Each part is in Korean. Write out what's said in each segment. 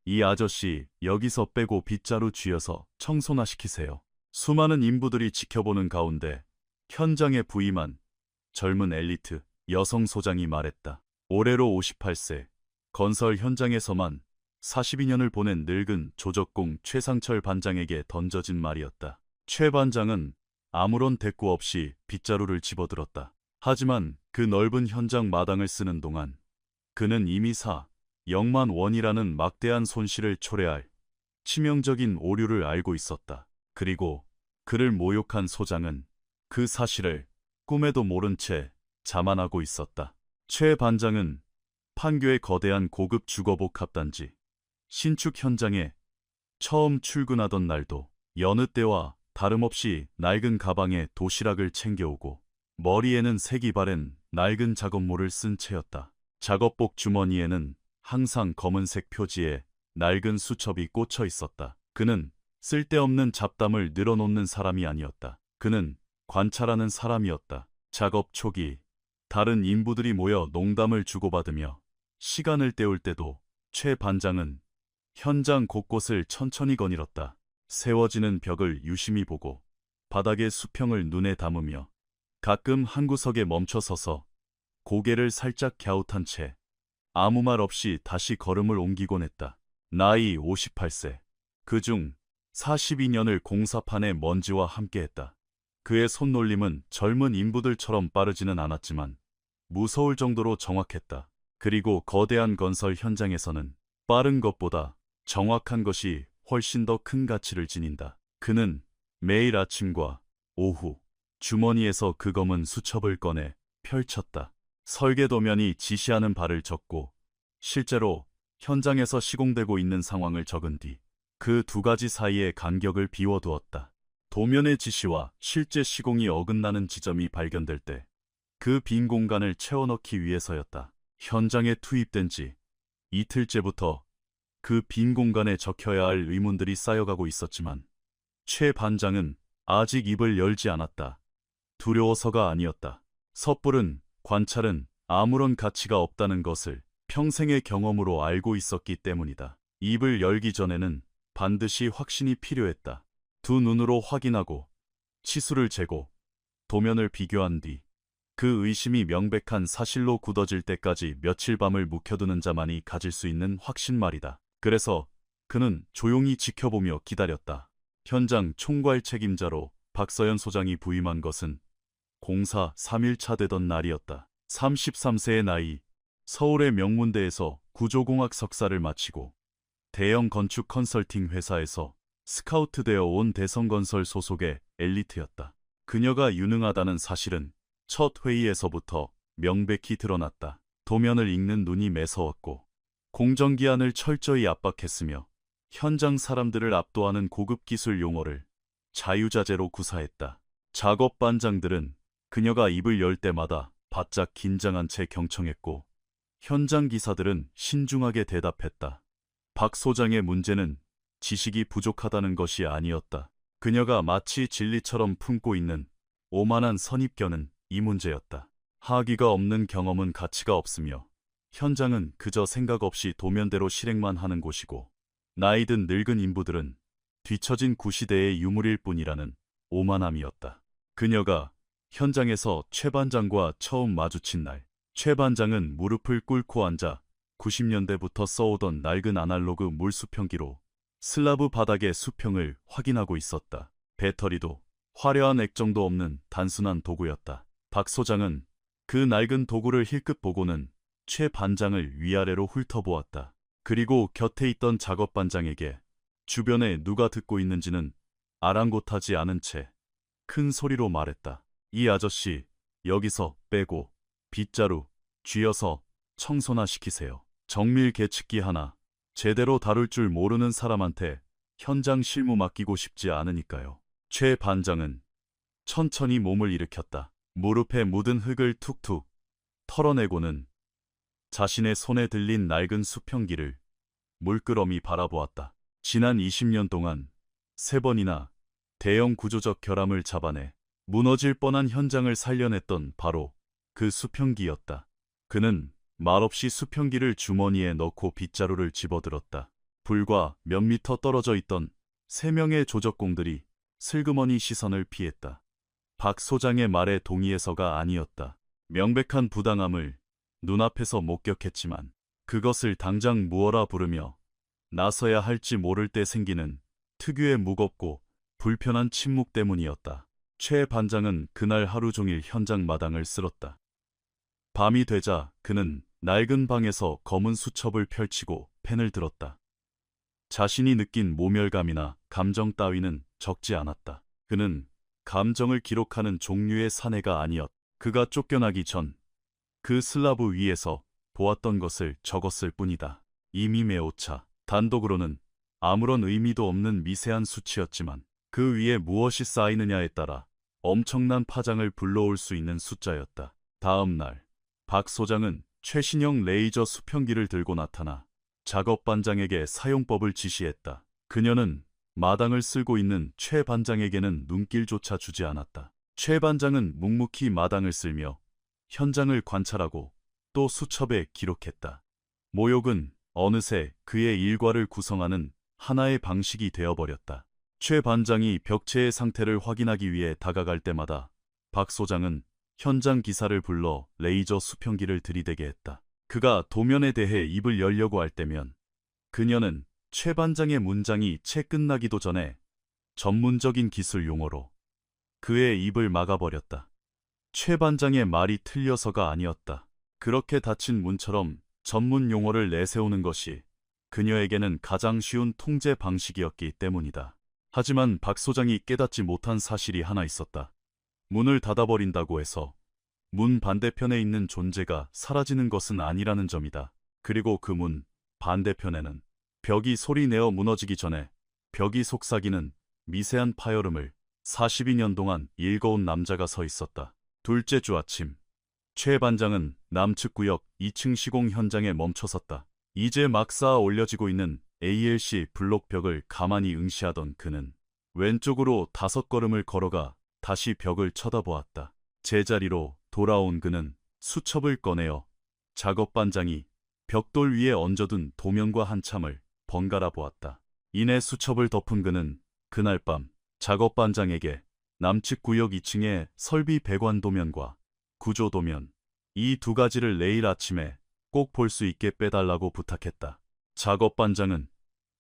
이 아저씨 여기서 빼고 빗자루 쥐어서 청소나 시키세요. 수많은 인부들이 지켜보는 가운데 현장에 부임한 젊은 엘리트 여성 소장이 말했다. 올해로 58세, 건설 현장에서만 42년을 보낸 늙은 조적공 최상철 반장에게 던져진 말이었다. 최 반장은 아무런 대꾸 없이 빗자루를 집어들었다. 하지만 그 넓은 현장 마당을 쓰는 동안 그는 이미 0만 원이라는 막대한 손실을 초래할 치명적인 오류를 알고 있었다. 그리고 그를 모욕한 소장은 그 사실을 꿈에도 모른 채 자만하고 있었다. 최 반장은 판교의 거대한 고급 주거복 합단지 신축 현장에 처음 출근하던 날도 여느 때와 다름없이 낡은 가방에 도시락을 챙겨오고 머리에는 색이 바랜 낡은 작업모를 쓴 채였다. 작업복 주머니에는 항상 검은색 표지에 낡은 수첩이 꽂혀 있었다. 그는 쓸데없는 잡담을 늘어놓는 사람이 아니었다. 그는 관찰하는 사람이었다. 작업 초기 다른 인부들이 모여 농담을 주고받으며 시간을 때울 때도 최 반장은 현장 곳곳을 천천히 거닐었다. 세워지는 벽을 유심히 보고 바닥의 수평을 눈에 담으며 가끔 한 구석에 멈춰 서서 고개를 살짝 갸웃한 채 아무 말 없이 다시 걸음을 옮기곤 했다. 나이 58세. 그중 42년을 공사판의 먼지와 함께했다. 그의 손놀림은 젊은 인부들처럼 빠르지는 않았지만 무서울 정도로 정확했다. 그리고 거대한 건설 현장에서는 빠른 것보다 정확한 것이 훨씬 더 큰 가치를 지닌다. 그는 매일 아침과 오후 주머니에서 그 검은 수첩을 꺼내 펼쳤다. 설계도면이 지시하는 바를 적고 실제로 현장에서 시공되고 있는 상황을 적은 뒤 그 두 가지 사이의 간격을 비워두었다. 도면의 지시와 실제 시공이 어긋나는 지점이 발견될 때 그 빈 공간을 채워넣기 위해서였다. 현장에 투입된 지 이틀째부터 그 빈 공간에 적혀야 할 의문들이 쌓여가고 있었지만 최 반장은 아직 입을 열지 않았다. 두려워서가 아니었다. 섣부른 관찰은 아무런 가치가 없다는 것을 평생의 경험으로 알고 있었기 때문이다. 입을 열기 전에는 반드시 확신이 필요했다. 두 눈으로 확인하고 치수를 재고 도면을 비교한 뒤 그 의심이 명백한 사실로 굳어질 때까지 며칠 밤을 묵혀두는 자만이 가질 수 있는 확신 말이다. 그래서 그는 조용히 지켜보며 기다렸다. 현장 총괄 책임자로 박서연 소장이 부임한 것은 공사 3일차 되던 날이었다. 33세의 나이, 서울의 명문대에서 구조공학 석사를 마치고 대형 건축 컨설팅 회사에서 스카우트되어 온 대성건설 소속의 엘리트였다. 그녀가 유능하다는 사실은 첫 회의에서부터 명백히 드러났다. 도면을 읽는 눈이 매서웠고 공정기한을 철저히 압박했으며 현장 사람들을 압도하는 고급 기술 용어를 자유자재로 구사했다. 작업 반장들은 그녀가 입을 열 때마다 바짝 긴장한 채 경청했고 현장 기사들은 신중하게 대답했다. 박 소장의 문제는 지식이 부족하다는 것이 아니었다. 그녀가 마치 진리처럼 품고 있는 오만한 선입견은 이 문제였다. 학위가 없는 경험은 가치가 없으며 현장은 그저 생각 없이 도면대로 실행만 하는 곳이고 나이든 늙은 인부들은 뒤처진 구시대의 유물일 뿐이라는 오만함이었다. 그녀가 현장에서 최 반장과 처음 마주친 날, 최 반장은 무릎을 꿇고 앉아 90년대부터 써오던 낡은 아날로그 물수평기로 슬라브 바닥의 수평을 확인하고 있었다. 배터리도 화려한 액정도 없는 단순한 도구였다. 박 소장은 그 낡은 도구를 힐끗 보고는 최 반장을 위아래로 훑어보았다. 그리고 곁에 있던 작업 반장에게 주변에 누가 듣고 있는지는 아랑곳하지 않은 채 큰 소리로 말했다. 이 아저씨 여기서 빼고 빗자루 쥐어서 청소나 시키세요. 정밀 계측기 하나 제대로 다룰 줄 모르는 사람한테 현장 실무 맡기고 싶지 않으니까요. 최 반장은 천천히 몸을 일으켰다. 무릎에 묻은 흙을 툭툭 털어내고는 자신의 손에 들린 낡은 수평기를 물끄러미 바라보았다. 지난 20년 동안 3번이나 대형 구조적 결함을 잡아내 무너질 뻔한 현장을 살려냈던 바로 그 수평기였다. 그는 말없이 수평기를 주머니에 넣고 빗자루를 집어들었다. 불과 몇 미터 떨어져 있던 3명의 조적공들이 슬그머니 시선을 피했다. 박 소장의 말에 동의해서가 아니었다. 명백한 부당함을 눈앞에서 목격했지만 그것을 당장 무어라 부르며 나서야 할지 모를 때 생기는 특유의 무겁고 불편한 침묵 때문이었다. 최 반장은 그날 하루 종일 현장 마당을 쓸었다. 밤이 되자 그는 낡은 방에서 검은 수첩을 펼치고 펜을 들었다. 자신이 느낀 모멸감이나 감정 따위는 적지 않았다. 그는 감정을 기록하는 종류의 사내가 아니었다. 그가 쫓겨나기 전 그 슬라브 위에서 보았던 것을 적었을 뿐이다. 이미 매오차. 단독으로는 아무런 의미도 없는 미세한 수치였지만 그 위에 무엇이 쌓이느냐에 따라 엄청난 파장을 불러올 수 있는 숫자였다. 다음 날 박 소장은 최신형 레이저 수평기를 들고 나타나 작업 반장에게 사용법을 지시했다. 그녀는 마당을 쓸고 있는 최 반장에게는 눈길조차 주지 않았다. 최 반장은 묵묵히 마당을 쓸며 현장을 관찰하고 또 수첩에 기록했다. 모욕은 어느새 그의 일과를 구성하는 하나의 방식이 되어버렸다. 최 반장이 벽체의 상태를 확인하기 위해 다가갈 때마다 박 소장은 현장 기사를 불러 레이저 수평기를 들이대게 했다. 그가 도면에 대해 입을 열려고 할 때면 그녀는 최 반장의 문장이 채 끝나기도 전에 전문적인 기술 용어로 그의 입을 막아버렸다. 최 반장의 말이 틀려서가 아니었다. 그렇게 닫힌 문처럼 전문 용어를 내세우는 것이 그녀에게는 가장 쉬운 통제 방식이었기 때문이다. 하지만 박 소장이 깨닫지 못한 사실이 하나 있었다. 문을 닫아버린다고 해서 문 반대편에 있는 존재가 사라지는 것은 아니라는 점이다. 그리고 그 문 반대편에는 벽이 소리내어 무너지기 전에 벽이 속삭이는 미세한 파열음을 42년 동안 읽어온 남자가 서 있었다. 둘째 주 아침, 최 반장은 남측 구역 2층 시공 현장에 멈춰섰다. 이제 막 쌓아 올려지고 있는 ALC 블록 벽을 가만히 응시하던 그는 왼쪽으로 5걸음을 걸어가 다시 벽을 쳐다보았다. 제자리로 돌아온 그는 수첩을 꺼내어 작업 반장이 벽돌 위에 얹어둔 도면과 한참을 번갈아 보았다. 이내 수첩을 덮은 그는 그날 밤 작업 반장에게 남측 구역 2층의 설비 배관 도면과 구조 도면, 이 2가지를 내일 아침에 꼭 볼 수 있게 빼달라고 부탁했다. 작업 반장은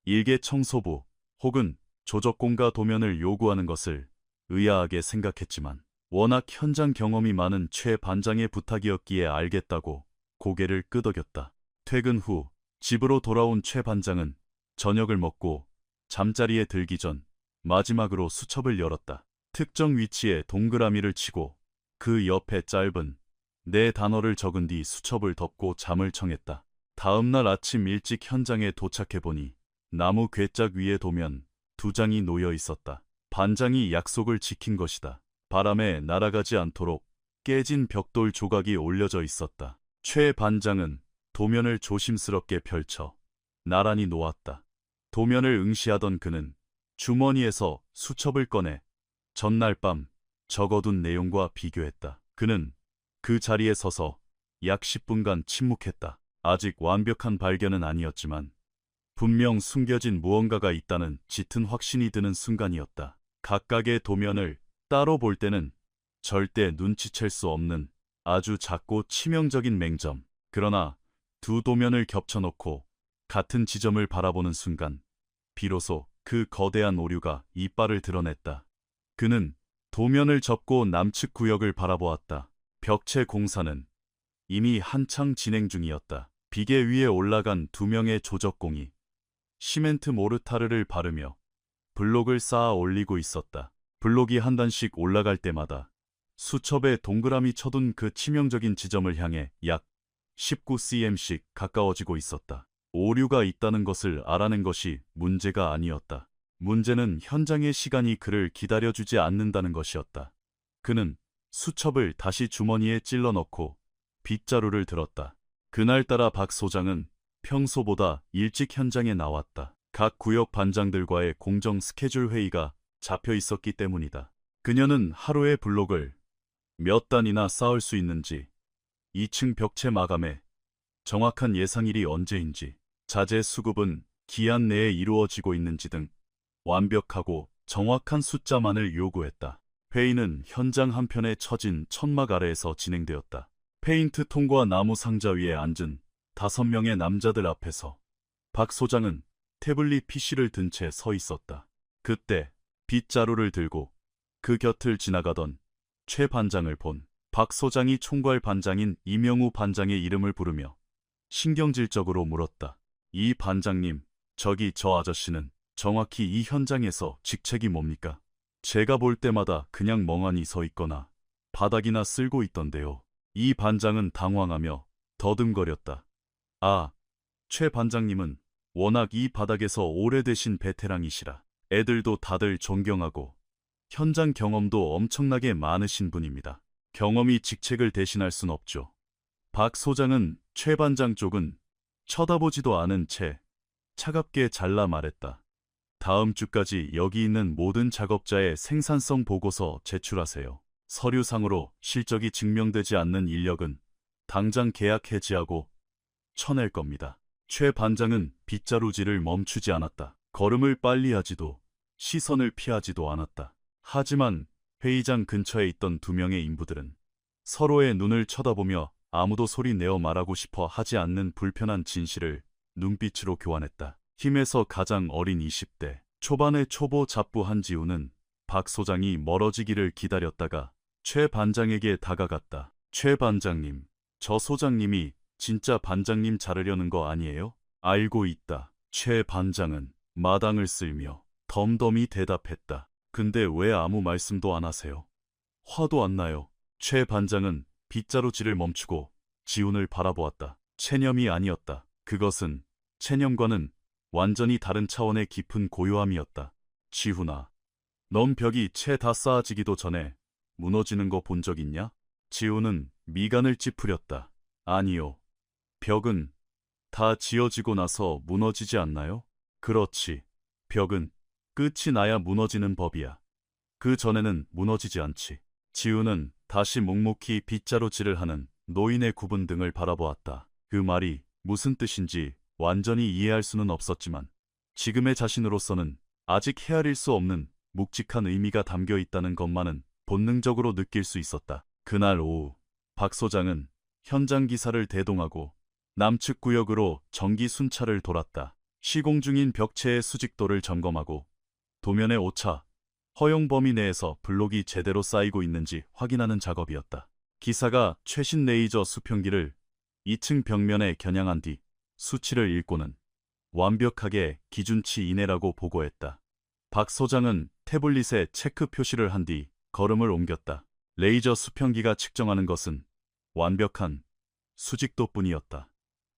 일개 청소부 혹은 조적공가 도면을 요구하는 것을 의아하게 생각했지만 워낙 현장 경험이 많은 최 반장의 부탁이었기에 알겠다고 고개를 끄덕였다. 퇴근 후 집으로 돌아온 최 반장은 저녁을 먹고 잠자리에 들기 전 마지막으로 수첩을 열었다. 특정 위치에 동그라미를 치고 그 옆에 짧은 4단어를 적은 뒤 수첩을 덮고 잠을 청했다. 다음 날 아침 일찍 현장에 도착해보니 나무 괴짝 위에 도면 2장이 놓여 있었다. 반장이 약속을 지킨 것이다. 바람에 날아가지 않도록 깨진 벽돌 조각이 올려져 있었다. 최 반장은 도면을 조심스럽게 펼쳐 나란히 놓았다. 도면을 응시하던 그는 주머니에서 수첩을 꺼내 전날 밤 적어둔 내용과 비교했다. 그는 그 자리에 서서 약 10분간 침묵했다. 아직 완벽한 발견은 아니었지만 분명 숨겨진 무언가가 있다는 짙은 확신이 드는 순간이었다. 각각의 도면을 따로 볼 때는 절대 눈치챌 수 없는 아주 작고 치명적인 맹점. 그러나 2도면을 겹쳐놓고 같은 지점을 바라보는 순간 비로소 그 거대한 오류가 이빨을 드러냈다. 그는 도면을 접고 남측 구역을 바라보았다. 벽체 공사는 이미 한창 진행 중이었다. 비계 위에 올라간 2명의 조적공이 시멘트 모르타르를 바르며 블록을 쌓아 올리고 있었다. 블록이 한 단씩 올라갈 때마다 수첩에 동그라미 쳐둔 그 치명적인 지점을 향해 약 19cm씩 가까워지고 있었다. 오류가 있다는 것을 알아낸 것이 문제가 아니었다. 문제는 현장의 시간이 그를 기다려주지 않는다는 것이었다. 그는 수첩을 다시 주머니에 찔러 넣고 빗자루를 들었다. 그날따라 박 소장은 평소보다 일찍 현장에 나왔다. 각 구역 반장들과의 공정 스케줄 회의가 잡혀 있었기 때문이다. 그녀는 하루에 블록을 몇 단이나 쌓을 수 있는지, 2층 벽체 마감에 정확한 예상일이 언제인지, 자재 수급은 기한 내에 이루어지고 있는지 등 완벽하고 정확한 숫자만을 요구했다. 회의는 현장 한편에 처진 천막 아래에서 진행되었다. 페인트 통과 나무 상자 위에 앉은 5명의 남자들 앞에서 박 소장은 태블릿 PC를 든 채 서 있었다. 그때 빗자루를 들고 그 곁을 지나가던 최 반장을 본 박 소장이 총괄 반장인 이명우 반장의 이름을 부르며 신경질적으로 물었다. 이 반장님, 저기 저 아저씨는 정확히 이 현장에서 직책이 뭡니까? 제가 볼 때마다 그냥 멍하니 서 있거나 바닥이나 쓸고 있던데요. 이 반장은 당황하며 더듬거렸다. 아, 최 반장님은 워낙 이 바닥에서 오래되신 베테랑이시라 애들도 다들 존경하고 현장 경험도 엄청나게 많으신 분입니다. 경험이 직책을 대신할 순 없죠. 박 소장은 최 반장 쪽은 쳐다보지도 않은 채 차갑게 잘라 말했다. 다음 주까지 여기 있는 모든 작업자의 생산성 보고서 제출하세요. 서류상으로 실적이 증명되지 않는 인력은 당장 계약 해지하고 쳐낼 겁니다. 최 반장은 빗자루질을 멈추지 않았다. 걸음을 빨리 하지도 시선을 피하지도 않았다. 하지만 회의장 근처에 있던 2명의 인부들은 서로의 눈을 쳐다보며 아무도 소리 내어 말하고 싶어 하지 않는 불편한 진실을 눈빛으로 교환했다. 팀에서 가장 어린 20대, 초반의 초보 잡부 한지우는 박 소장이 멀어지기를 기다렸다가 최 반장에게 다가갔다. 최 반장님, 저 소장님이 진짜 반장님 자르려는 거 아니에요? 알고 있다. 최 반장은 마당을 쓸며 덤덤히 대답했다. 근데 왜 아무 말씀도 안 하세요? 화도 안 나요. 최 반장은 빗자루질을 멈추고 지훈을 바라보았다. 체념이 아니었다. 그것은 체념과는 완전히 다른 차원의 깊은 고요함이었다. 지훈아, 넌 벽이 채 다 쌓아지기도 전에 무너지는 거 본 적 있냐? 지훈은 미간을 찌푸렸다. 아니요. 벽은 다 지어지고 나서 무너지지 않나요? 그렇지. 벽은 끝이 나야 무너지는 법이야. 그 전에는 무너지지 않지. 지훈은 다시 묵묵히 빗자루질을 하는 노인의 구분 등을 바라보았다. 그 말이 무슨 뜻인지 완전히 이해할 수는 없었지만 지금의 자신으로서는 아직 헤아릴 수 없는 묵직한 의미가 담겨 있다는 것만은 본능적으로 느낄 수 있었다. 그날 오후 박 소장은 현장 기사를 대동하고 남측 구역으로 정기 순찰을 돌았다. 시공 중인 벽체의 수직도를 점검하고 도면의 오차, 허용 범위 내에서 블록이 제대로 쌓이고 있는지 확인하는 작업이었다. 기사가 최신 레이저 수평기를 2층 벽면에 겨냥한 뒤 수치를 읽고는 완벽하게 기준치 이내라고 보고했다. 박 소장은 태블릿에 체크 표시를 한 뒤 걸음을 옮겼다. 레이저 수평기가 측정하는 것은 완벽한 수직도뿐이었다.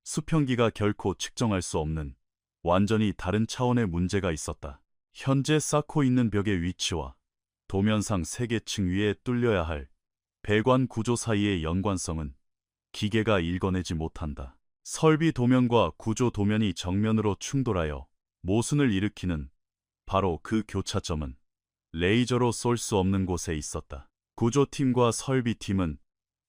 수평기가 결코 측정할 수 없는 완전히 다른 차원의 문제가 있었다. 현재 쌓고 있는 벽의 위치와 도면상 3개층 위에 뚫려야 할 배관 구조 사이의 연관성은 기계가 읽어내지 못한다. 설비 도면과 구조 도면이 정면으로 충돌하여 모순을 일으키는 바로 그 교차점은 레이저로 쏠 수 없는 곳에 있었다. 구조팀과 설비팀은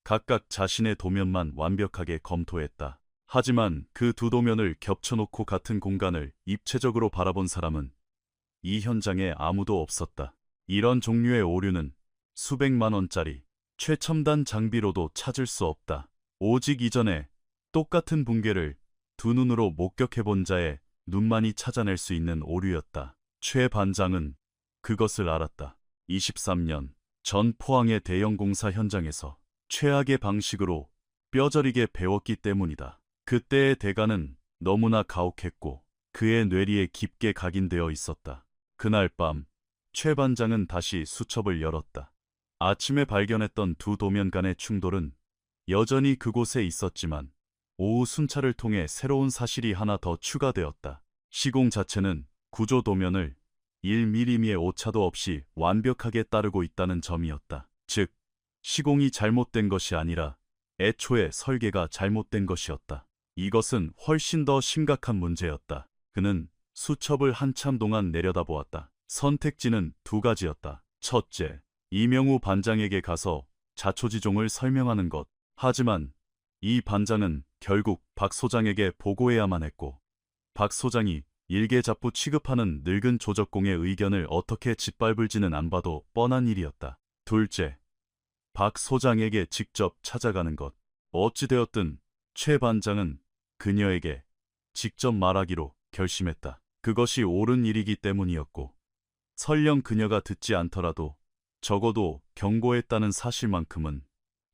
각각 자신의 도면만 완벽하게 검토했다. 하지만 그 두 도면을 겹쳐놓고 같은 공간을 입체적으로 바라본 사람은 이 현장에 아무도 없었다. 이런 종류의 오류는 수백만 원짜리 최첨단 장비로도 찾을 수 없다. 오직 이전에 똑같은 붕괴를 두 눈으로 목격해본 자의 눈만이 찾아낼 수 있는 오류였다. 최 반장은 그것을 알았다. 23년 전 포항의 대형 공사 현장에서 최악의 방식으로 뼈저리게 배웠기 때문이다. 그때의 대가는 너무나 가혹했고 그의 뇌리에 깊게 각인되어 있었다. 그날 밤 최 반장은 다시 수첩을 열었다. 아침에 발견했던 두 도면 간의 충돌은 여전히 그곳에 있었지만 오후 순찰을 통해 새로운 사실이 하나 더 추가되었다. 시공 자체는 구조 도면을 1mm의 오차도 없이 완벽하게 따르고 있다는 점이었다. 즉, 시공이 잘못된 것이 아니라 애초에 설계가 잘못된 것이었다. 이것은 훨씬 더 심각한 문제였다. 그는 수첩을 한참 동안 내려다보았다. 선택지는 2가지였다. 첫째, 이명우 반장에게 가서 자초지종을 설명하는 것. 하지만 이 반장은 결국 박 소장에게 보고해야만 했고 박 소장이 일개잡부 취급하는 늙은 조적공의 의견을 어떻게 짓밟을지는 안 봐도 뻔한 일이었다. 둘째, 박 소장에게 직접 찾아가는 것. 어찌되었든 최 반장은 그녀에게 직접 말하기로 결심했다. 그것이 옳은 일이기 때문이었고, 설령 그녀가 듣지 않더라도 적어도 경고했다는 사실만큼은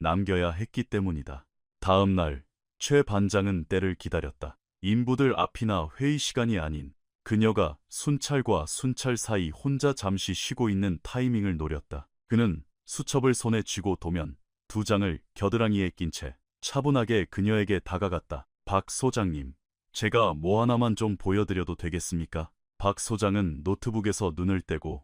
남겨야 했기 때문이다. 다음 날 최 반장은 때를 기다렸다. 인부들 앞이나 회의 시간이 아닌 그녀가 순찰과 순찰 사이 혼자 잠시 쉬고 있는 타이밍을 노렸다. 그는 수첩을 손에 쥐고 도면 2장을 겨드랑이에 낀 채 차분하게 그녀에게 다가갔다. 박 소장님, 제가 뭐 하나만 좀 보여드려도 되겠습니까? 박 소장은 노트북에서 눈을 떼고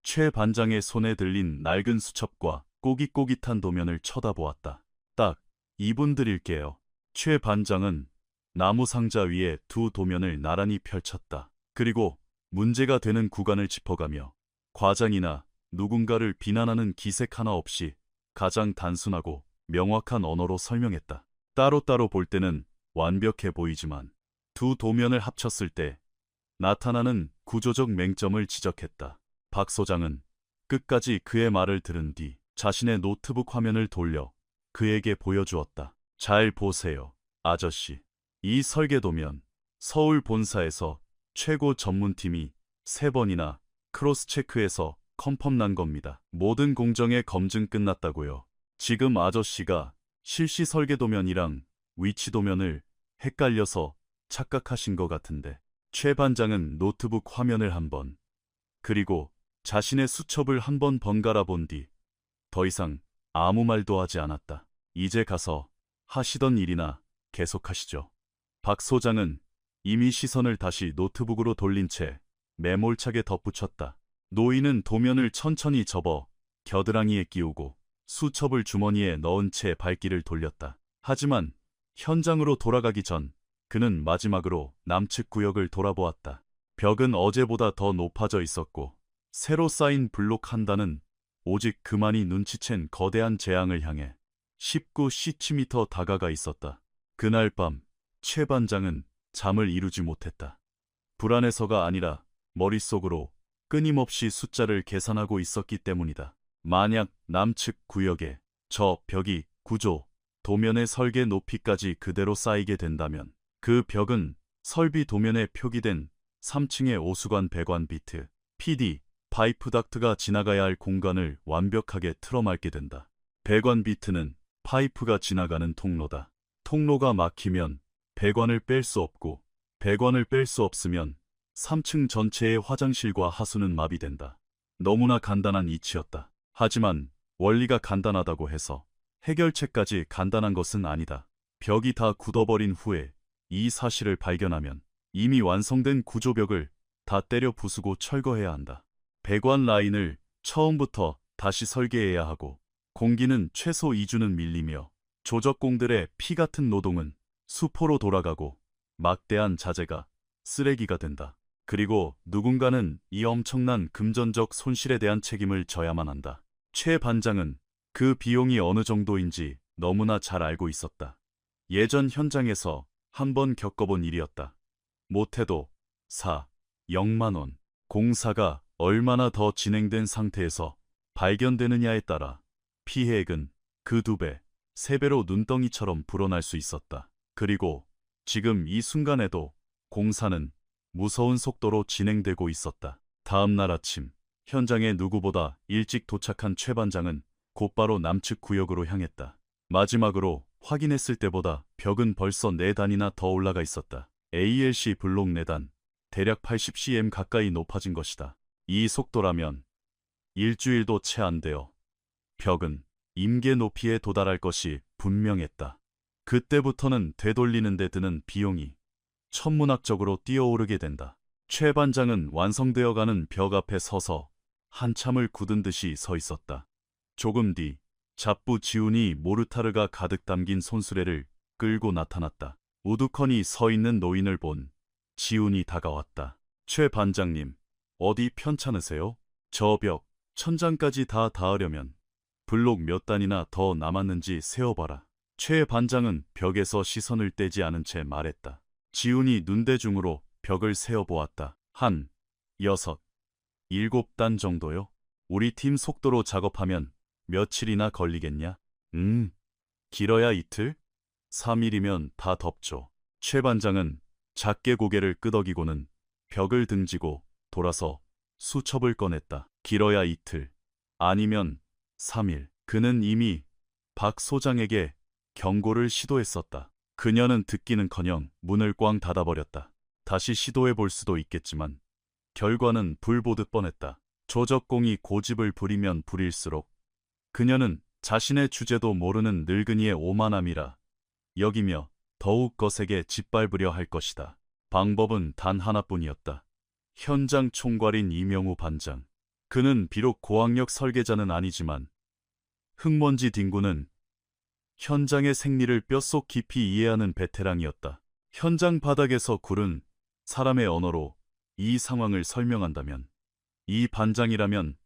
최 반장의 손에 들린 낡은 수첩과 꼬깃꼬깃한 도면을 쳐다보았다. 딱 2분 드릴게요. 최 반장은 나무 상자 위에 2 도면을 나란히 펼쳤다. 그리고 문제가 되는 구간을 짚어가며 과장이나 누군가를 비난하는 기색 하나 없이 가장 단순하고 명확한 언어로 설명했다. 따로따로 볼 때는 완벽해 보이지만 2 도면을 합쳤을 때 나타나는 구조적 맹점을 지적했다. 박 소장은 끝까지 그의 말을 들은 뒤 자신의 노트북 화면을 돌려 그에게 보여주었다. 잘 보세요, 아저씨. 이 설계도면 서울 본사에서 최고 전문팀이 3번이나 크로스 체크해서 컨펌 난 겁니다. 모든 공정의 검증 끝났다고요. 지금 아저씨가 실시 설계도면이랑 위치도면을 헷갈려서 착각하신 것 같은데. 최 반장은 노트북 화면을 한번, 그리고 자신의 수첩을 한번 번갈아 본 뒤 더 이상 아무 말도 하지 않았다. 이제 가서 하시던 일이나 계속하시죠. 박 소장은 이미 시선을 다시 노트북으로 돌린 채 매몰차게 덧붙였다. 노인은 도면을 천천히 접어 겨드랑이에 끼우고 수첩을 주머니에 넣은 채 발길을 돌렸다. 하지만 현장으로 돌아가기 전 그는 마지막으로 남측 구역을 돌아보았다. 벽은 어제보다 더 높아져 있었고 새로 쌓인 블록 한 단은 오직 그만이 눈치챈 거대한 재앙을 향해 19cm 다가가 있었다. 그날 밤 최 반장은 잠을 이루지 못했다. 불안해서가 아니라 머릿속으로 끊임없이 숫자를 계산하고 있었기 때문이다. 만약 남측 구역에 저 벽이 구조, 도면의 설계 높이까지 그대로 쌓이게 된다면 그 벽은 설비 도면에 표기된 3층의 오수관 배관 비트, PD, 파이프 닥트가 지나가야 할 공간을 완벽하게 틀어막게 된다. 배관 비트는 파이프가 지나가는 통로다. 통로가 막히면 배관을 뺄 수 없고 배관을 뺄 수 없으면 3층 전체의 화장실과 하수는 마비된다. 너무나 간단한 이치였다. 하지만 원리가 간단하다고 해서 해결책까지 간단한 것은 아니다. 벽이 다 굳어버린 후에 이 사실을 발견하면 이미 완성된 구조벽을 다 때려 부수고 철거해야 한다. 배관 라인을 처음부터 다시 설계해야 하고 공기는 최소 2주는 밀리며 조적공들의 피 같은 노동은 수포로 돌아가고 막대한 자재가 쓰레기가 된다. 그리고 누군가는 이 엄청난 금전적 손실에 대한 책임을 져야만 한다. 최 반장은 그 비용이 어느 정도인지 너무나 잘 알고 있었다. 예전 현장에서 한번 겪어본 일이었다. 못해도 0만 원. 공사가 얼마나 더 진행된 상태에서 발견되느냐에 따라 피해액은 그 2배, 3배로 눈덩이처럼 불어날 수 있었다. 그리고 지금 이 순간에도 공사는 무서운 속도로 진행되고 있었다. 다음 날 아침, 현장에 누구보다 일찍 도착한 최 반장은 곧바로 남측 구역으로 향했다. 마지막으로 확인했을 때보다 벽은 벌써 4단이나 더 올라가 있었다. ALC 블록 4단, 대략 80cm 가까이 높아진 것이다. 이 속도라면 일주일도 채 안 되어 벽은 임계 높이에 도달할 것이 분명했다. 그때부터는 되돌리는 데 드는 비용이 천문학적으로 뛰어오르게 된다. 최 반장은 완성되어가는 벽 앞에 서서 한참을 굳은 듯이 서 있었다. 조금 뒤 잡부 지훈이 모르타르가 가득 담긴 손수레를 끌고 나타났다. 우두커니 서 있는 노인을 본 지훈이 다가왔다. 최 반장님, 어디 편찮으세요? 저 벽 천장까지 다 닿으려면 블록 몇 단이나 더 남았는지 세어봐라. 최 반장은 벽에서 시선을 떼지 않은 채 말했다. 지훈이 눈대중으로 벽을 세어보았다. 한, 6, 7단 정도요? 우리 팀 속도로 작업하면 며칠이나 걸리겠냐? 길어야 이틀? 3일이면 다 덮죠. 최 반장은 작게 고개를 끄덕이고는 벽을 등지고 돌아서 수첩을 꺼냈다. 길어야 이틀, 아니면 3일. 그는 이미 박 소장에게 경고를 시도했었다. 그녀는 듣기는커녕 문을 꽝 닫아버렸다. 다시 시도해볼 수도 있겠지만 결과는 불 보듯 뻔했다. 조적공이 고집을 부리면 부릴수록 그녀는 자신의 주제도 모르는 늙은이의 오만함이라 여기며 더욱 거세게 짓밟으려 할 것이다. 방법은 단 하나뿐이었다. 현장 총괄인 이명우 반장. 그는 비록 고학력 설계자는 아니지만 흙먼지 딩구는 현장의 생리를 뼛속 깊이 이해하는 베테랑이었다. 현장 바닥에서 구른 사람의 언어로 이 상황을 설명한다면, 이 반장이라면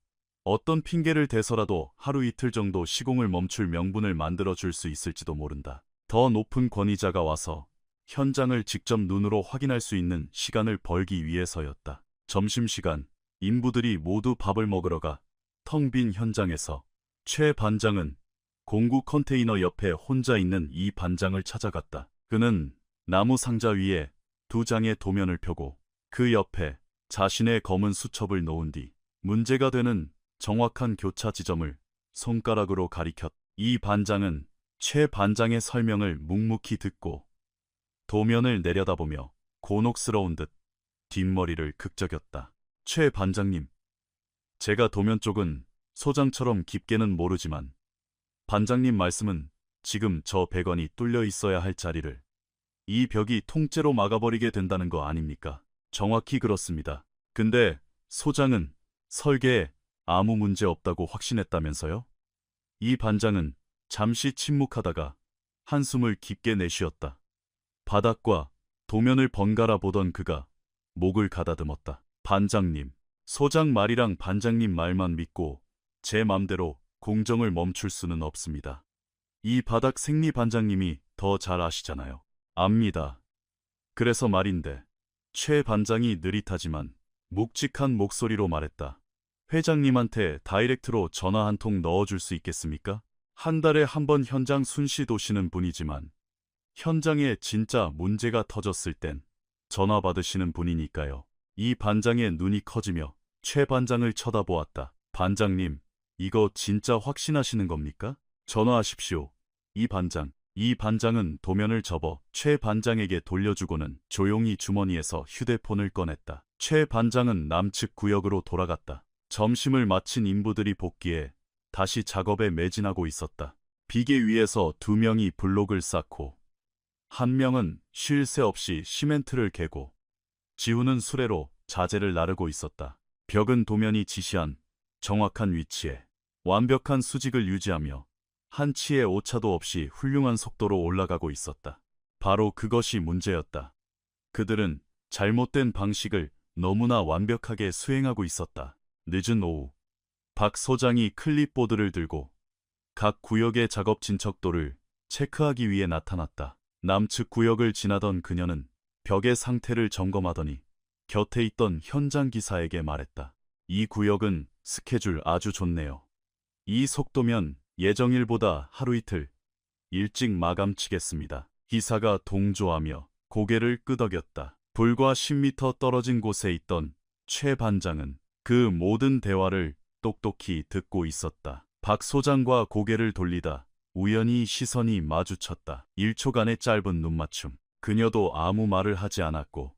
어떤 핑계를 대서라도 하루 이틀 정도 시공을 멈출 명분을 만들어줄 수 있을지도 모른다. 더 높은 권위자가 와서 현장을 직접 눈으로 확인할 수 있는 시간을 벌기 위해서였다. 점심시간, 인부들이 모두 밥을 먹으러 가 텅 빈 현장에서 최 반장은 공구 컨테이너 옆에 혼자 있는 이 반장을 찾아갔다. 그는 나무 상자 위에 2장의 도면을 펴고 그 옆에 자신의 검은 수첩을 놓은 뒤 문제가 되는 정확한 교차 지점을 손가락으로 가리켰다. 이 반장은 최 반장의 설명을 묵묵히 듣고 도면을 내려다보며 곤혹스러운 듯 뒷머리를 극적였다. 최 반장님, 제가 도면 쪽은 소장처럼 깊게는 모르지만 반장님 말씀은 지금 저 배관이 뚫려 있어야 할 자리를 이 벽이 통째로 막아버리게 된다는 거 아닙니까? 정확히 그렇습니다. 근데 소장은 설계에 아무 문제 없다고 확신했다면서요? 이 반장은 잠시 침묵하다가 한숨을 깊게 내쉬었다. 바닥과 도면을 번갈아 보던 그가 목을 가다듬었다. 반장님, 소장 말이랑 반장님 말만 믿고 제 맘대로 공정을 멈출 수는 없습니다. 이 바닥 생리 반장님이 더 잘 아시잖아요. 압니다. 그래서 말인데, 최 반장이 느릿하지만 묵직한 목소리로 말했다. 회장님한테 다이렉트로 전화 한 통 넣어줄 수 있겠습니까? 한 달에 한 번 현장 순시 도시는 분이지만 현장에 진짜 문제가 터졌을 땐 전화 받으시는 분이니까요. 이 반장의 눈이 커지며 최 반장을 쳐다보았다. 반장님, 이거 진짜 확신하시는 겁니까? 전화하십시오. 이 반장은 도면을 접어 최 반장에게 돌려주고는 조용히 주머니에서 휴대폰을 꺼냈다. 최 반장은 남측 구역으로 돌아갔다. 점심을 마친 인부들이 복귀해 다시 작업에 매진하고 있었다. 비계 위에서 2명이 블록을 쌓고 한 명은 쉴 새 없이 시멘트를 개고 지우는 수레로 자재를 나르고 있었다. 벽은 도면이 지시한 정확한 위치에 완벽한 수직을 유지하며 한 치의 오차도 없이 훌륭한 속도로 올라가고 있었다. 바로 그것이 문제였다. 그들은 잘못된 방식을 너무나 완벽하게 수행하고 있었다. 늦은 오후, 박 소장이 클립보드를 들고 각 구역의 작업 진척도를 체크하기 위해 나타났다. 남측 구역을 지나던 그녀는 벽의 상태를 점검하더니 곁에 있던 현장 기사에게 말했다. 이 구역은 스케줄 아주 좋네요. 이 속도면 예정일보다 하루 이틀 일찍 마감치겠습니다. 기사가 동조하며 고개를 끄덕였다. 불과 10m 떨어진 곳에 있던 최 반장은 그 모든 대화를 똑똑히 듣고 있었다. 박 소장과 고개를 돌리다 우연히 시선이 마주쳤다. 1초간의 짧은 눈맞춤. 그녀도 아무 말을 하지 않았고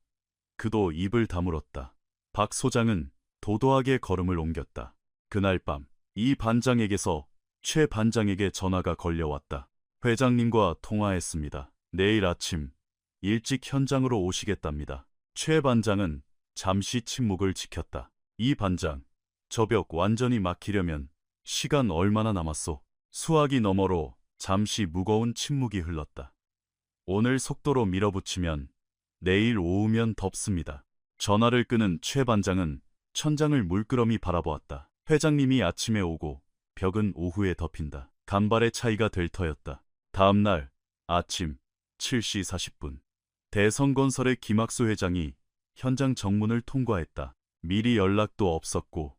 그도 입을 다물었다. 박 소장은 도도하게 걸음을 옮겼다. 그날 밤 이 반장에게서 최 반장에게 전화가 걸려왔다. 회장님과 통화했습니다. 내일 아침 일찍 현장으로 오시겠답니다. 최 반장은 잠시 침묵을 지켰다. 이 반장, 저 벽 완전히 막히려면 시간 얼마나 남았소? 수화기 너머로 잠시 무거운 침묵이 흘렀다. 오늘 속도로 밀어붙이면 내일 오후면 덮습니다. 전화를 끊은 최 반장은 천장을 물끄러미 바라보았다. 회장님이 아침에 오고 벽은 오후에 덮인다. 간발의 차이가 될 터였다. 다음 날 아침 7시 40분 대성건설의 김학수 회장이 현장 정문을 통과했다. 미리 연락도 없었고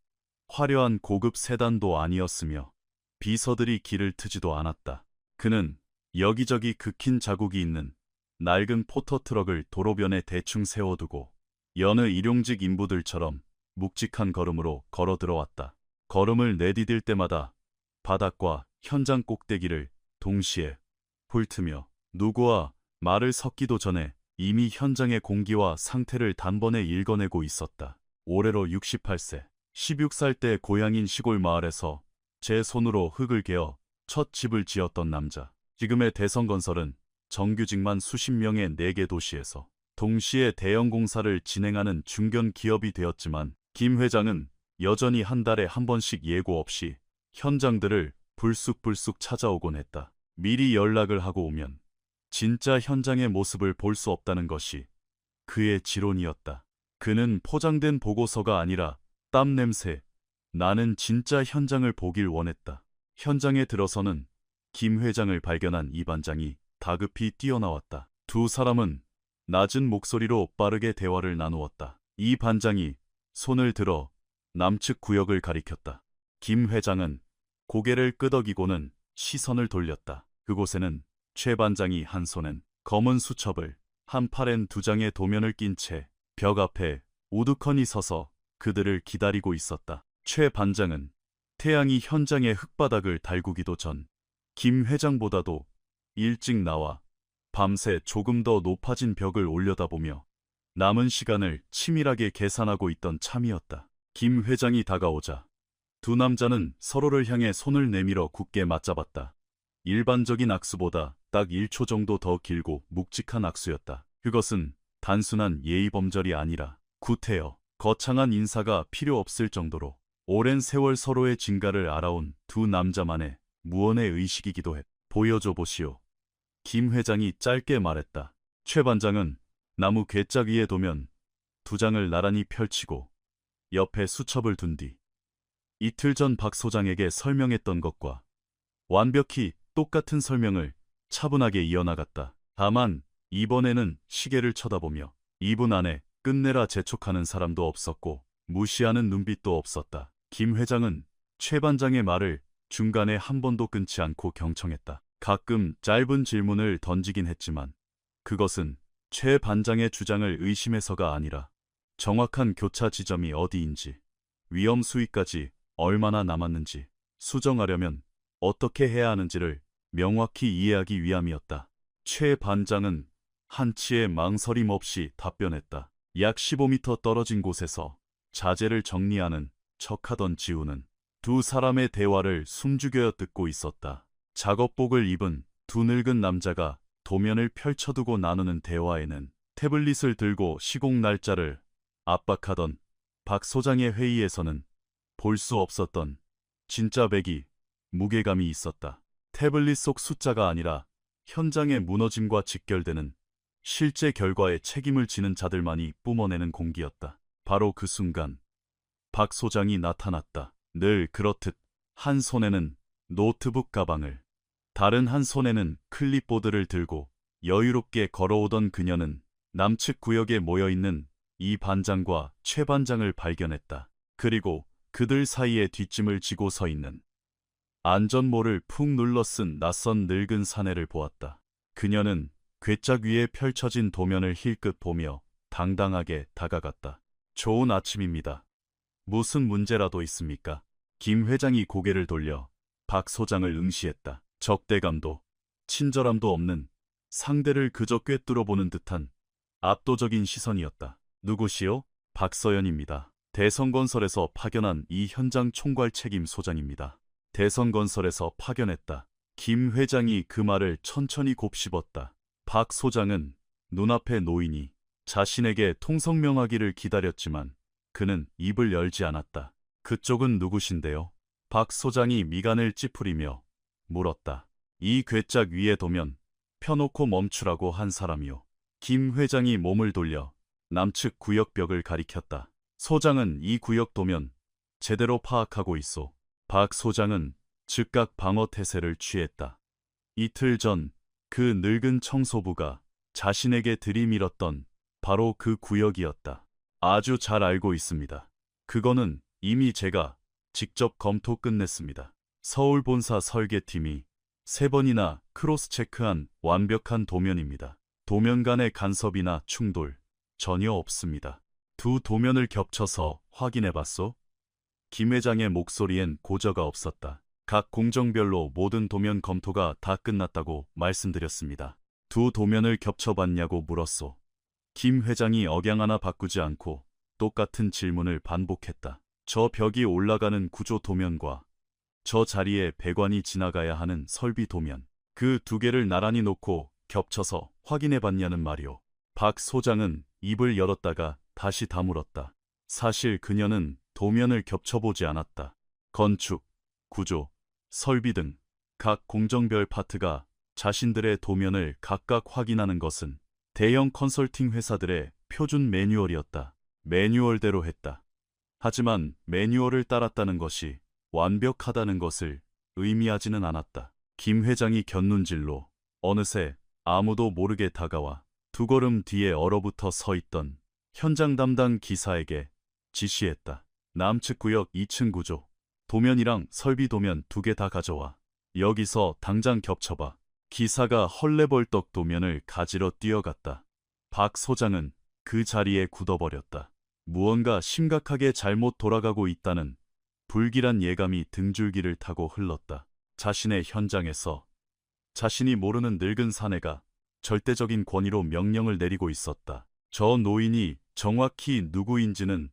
화려한 고급 세단도 아니었으며 비서들이 길을 트지도 않았다. 그는 여기저기 긁힌 자국이 있는 낡은 포터트럭을 도로변에 대충 세워두고 여느 일용직 인부들처럼 묵직한 걸음으로 걸어 들어왔다. 걸음을 내디딜 때마다 바닥과 현장 꼭대기를 동시에 훑으며 누구와 말을 섞기도 전에 이미 현장의 공기와 상태를 단번에 읽어내고 있었다. 올해로 68세, 16살 때 고향인 시골 마을에서 제 손으로 흙을 개어 첫 집을 지었던 남자. 지금의 대성건설은 정규직만 수십 명의 4개 도시에서 동시에 대형 공사를 진행하는 중견 기업이 되었지만 김 회장은 여전히 한 달에 한 번씩 예고 없이 현장들을 불쑥불쑥 찾아오곤 했다. 미리 연락을 하고 오면 진짜 현장의 모습을 볼 수 없다는 것이 그의 지론이었다. 그는 포장된 보고서가 아니라 땀 냄새 나는 진짜 현장을 보길 원했다. 현장에 들어서는 김 회장을 발견한 이 반장이 다급히 뛰어나왔다. 두 사람은 낮은 목소리로 빠르게 대화를 나누었다. 이 반장이 손을 들어 남측 구역을 가리켰다. 김 회장은 고개를 끄덕이고는 시선을 돌렸다. 그곳에는 최 반장이 한 손엔 검은 수첩을, 한 팔엔 2장의 도면을 낀 채 벽 앞에 우두커니 서서 그들을 기다리고 있었다. 최 반장은 태양이 현장의 흙바닥을 달구기도 전 김 회장보다도 일찍 나와 밤새 조금 더 높아진 벽을 올려다보며 남은 시간을 치밀하게 계산하고 있던 참이었다. 김 회장이 다가오자 두 남자는 서로를 향해 손을 내밀어 굳게 맞잡았다. 일반적인 악수보다 딱 1초 정도 더 길고 묵직한 악수였다. 그것은 단순한 예의범절이 아니라 구태여 거창한 인사가 필요 없을 정도로 오랜 세월 서로의 진가를 알아온 두 남자만의 무언의 의식이기도 했다. 보여줘 보시오. 김 회장이 짧게 말했다. 최 반장은 나무 괴짝 위에 도면 2장을 나란히 펼치고 옆에 수첩을 둔 뒤 이틀 전 박 소장에게 설명했던 것과 완벽히 똑같은 설명을 차분하게 이어나갔다. 다만 이번에는 시계를 쳐다보며 2분 안에 끝내라 재촉하는 사람도 없었고 무시하는 눈빛도 없었다. 김 회장은 최 반장의 말을 중간에 한 번도 끊지 않고 경청했다. 가끔 짧은 질문을 던지긴 했지만 그것은 최 반장의 주장을 의심해서가 아니라 정확한 교차 지점이 어디인지, 위험 수위까지 얼마나 남았는지 수정하려면 어떻게 해야 하는지를 명확히 이해하기 위함이었다. 최 반장은 한치의 망설임 없이 답변했다. 약 15m 떨어진 곳에서 자재를 정리하는 척하던 지우는 두 사람의 대화를 숨죽여 듣고 있었다. 작업복을 입은 두 늙은 남자가 도면을 펼쳐두고 나누는 대화에는 태블릿을 들고 시공 날짜를 압박하던 박 소장의 회의에서는 볼 수 없었던 진짜 백이 무게감이 있었다. 태블릿 속 숫자가 아니라 현장의 무너짐과 직결되는 실제 결과에 책임을 지는 자들만이 뿜어내는 공기였다. 바로 그 순간 박 소장이 나타났다. 늘 그렇듯 한 손에는 노트북 가방을, 다른 한 손에는 클립보드를 들고 여유롭게 걸어오던 그녀는 남측 구역에 모여있는 이 반장과 최 반장을 발견했다. 그리고 그들 사이에 뒷짐을 지고 서 있는 안전모를 푹 눌러 쓴 낯선 늙은 사내를 보았다. 그녀는 괴짝 위에 펼쳐진 도면을 힐끗 보며 당당하게 다가갔다. 좋은 아침입니다. 무슨 문제라도 있습니까? 김 회장이 고개를 돌려 박 소장을 응시했다. 적대감도 친절함도 없는 상대를 그저 꿰뚫어보는 듯한 압도적인 시선이었다. 누구시오? 박서연입니다. 대성건설에서 파견한 이 현장 총괄 책임 소장입니다. 대성건설에서 파견했다. 김 회장이 그 말을 천천히 곱씹었다. 박 소장은 눈앞의 노인이 자신에게 통성명하기를 기다렸지만 그는 입을 열지 않았다. 그쪽은 누구신데요? 박 소장이 미간을 찌푸리며 물었다. 이 괴짝 위에 도면 펴놓고 멈추라고 한 사람이요. 김 회장이 몸을 돌려 남측 구역벽을 가리켰다. 소장은 이 구역 도면 제대로 파악하고 있소. 박 소장은 즉각 방어 태세를 취했다. 이틀 전 그 늙은 청소부가 자신에게 들이밀었던 바로 그 구역이었다. 아주 잘 알고 있습니다. 그거는 이미 제가 직접 검토 끝냈습니다. 서울 본사 설계팀이 3번이나 크로스 체크한 완벽한 도면입니다. 도면 간의 간섭이나 충돌 전혀 없습니다. 두 도면을 겹쳐서 확인해봤소? 김 회장의 목소리엔 고저가 없었다. 각 공정별로 모든 도면 검토가 다 끝났다고 말씀드렸습니다. 두 도면을 겹쳐봤냐고 물었소. 김 회장이 억양 하나 바꾸지 않고 똑같은 질문을 반복했다. 저 벽이 올라가는 구조 도면과 저 자리에 배관이 지나가야 하는 설비 도면, 그 두 개를 나란히 놓고 겹쳐서 확인해봤냐는 말이오. 박 소장은 입을 열었다가 다시 다물었다. 사실 그녀는 도면을 겹쳐보지 않았다. 건축, 구조, 설비 등 각 공정별 파트가 자신들의 도면을 각각 확인하는 것은 대형 컨설팅 회사들의 표준 매뉴얼이었다. 매뉴얼대로 했다. 하지만 매뉴얼을 따랐다는 것이 완벽하다는 것을 의미하지는 않았다. 김 회장이 곁눈질로 어느새 아무도 모르게 다가와 두 걸음 뒤에 얼어붙어 서 있던 현장 담당 기사에게 지시했다. 남측 구역 2층 구조, 도면이랑 설비 도면 2개 다 가져와. 여기서 당장 겹쳐봐. 기사가 헐레벌떡 도면을 가지러 뛰어갔다. 박 소장은 그 자리에 굳어버렸다. 무언가 심각하게 잘못 돌아가고 있다는 불길한 예감이 등줄기를 타고 흘렀다. 자신의 현장에서 자신이 모르는 늙은 사내가 절대적인 권위로 명령을 내리고 있었다. 저 노인이 정확히 누구인지는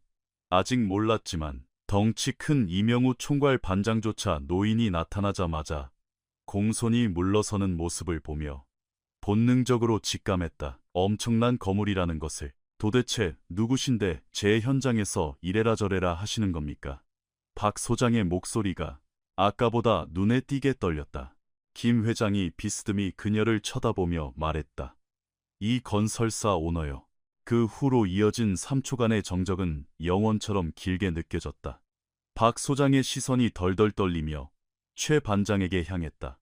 아직 몰랐지만 덩치 큰 이명우 총괄 반장조차 노인이 나타나자마자 공손히 물러서는 모습을 보며 본능적으로 직감했다. 엄청난 거물이라는 것을. 도대체 누구신데 제 현장에서 이래라 저래라 하시는 겁니까? 박 소장의 목소리가 아까보다 눈에 띄게 떨렸다. 김 회장이 비스듬히 그녀를 쳐다보며 말했다. 이 건설사 오너요. 그 후로 이어진 3초간의 정적은 영원처럼 길게 느껴졌다. 박 소장의 시선이 덜덜 떨리며 최 반장에게 향했다.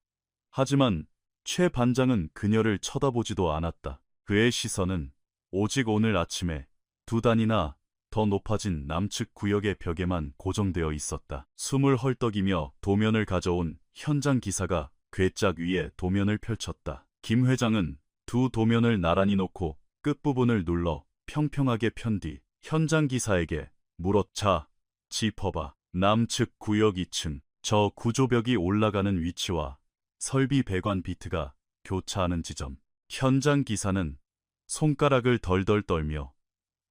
하지만 최 반장은 그녀를 쳐다보지도 않았다. 그의 시선은 오직 오늘 아침에 2단이나 더 높아진 남측 구역의 벽에만 고정되어 있었다. 숨을 헐떡이며 도면을 가져온 현장 기사가 궤짝 위에 도면을 펼쳤다. 김 회장은 두 도면을 나란히 놓고 끝부분을 눌러 평평하게 편 뒤 현장 기사에게 물었자 짚어봐. 남측 구역 2층 저 구조벽이 올라가는 위치와 설비 배관 비트가 교차하는 지점. 현장 기사는 손가락을 덜덜 떨며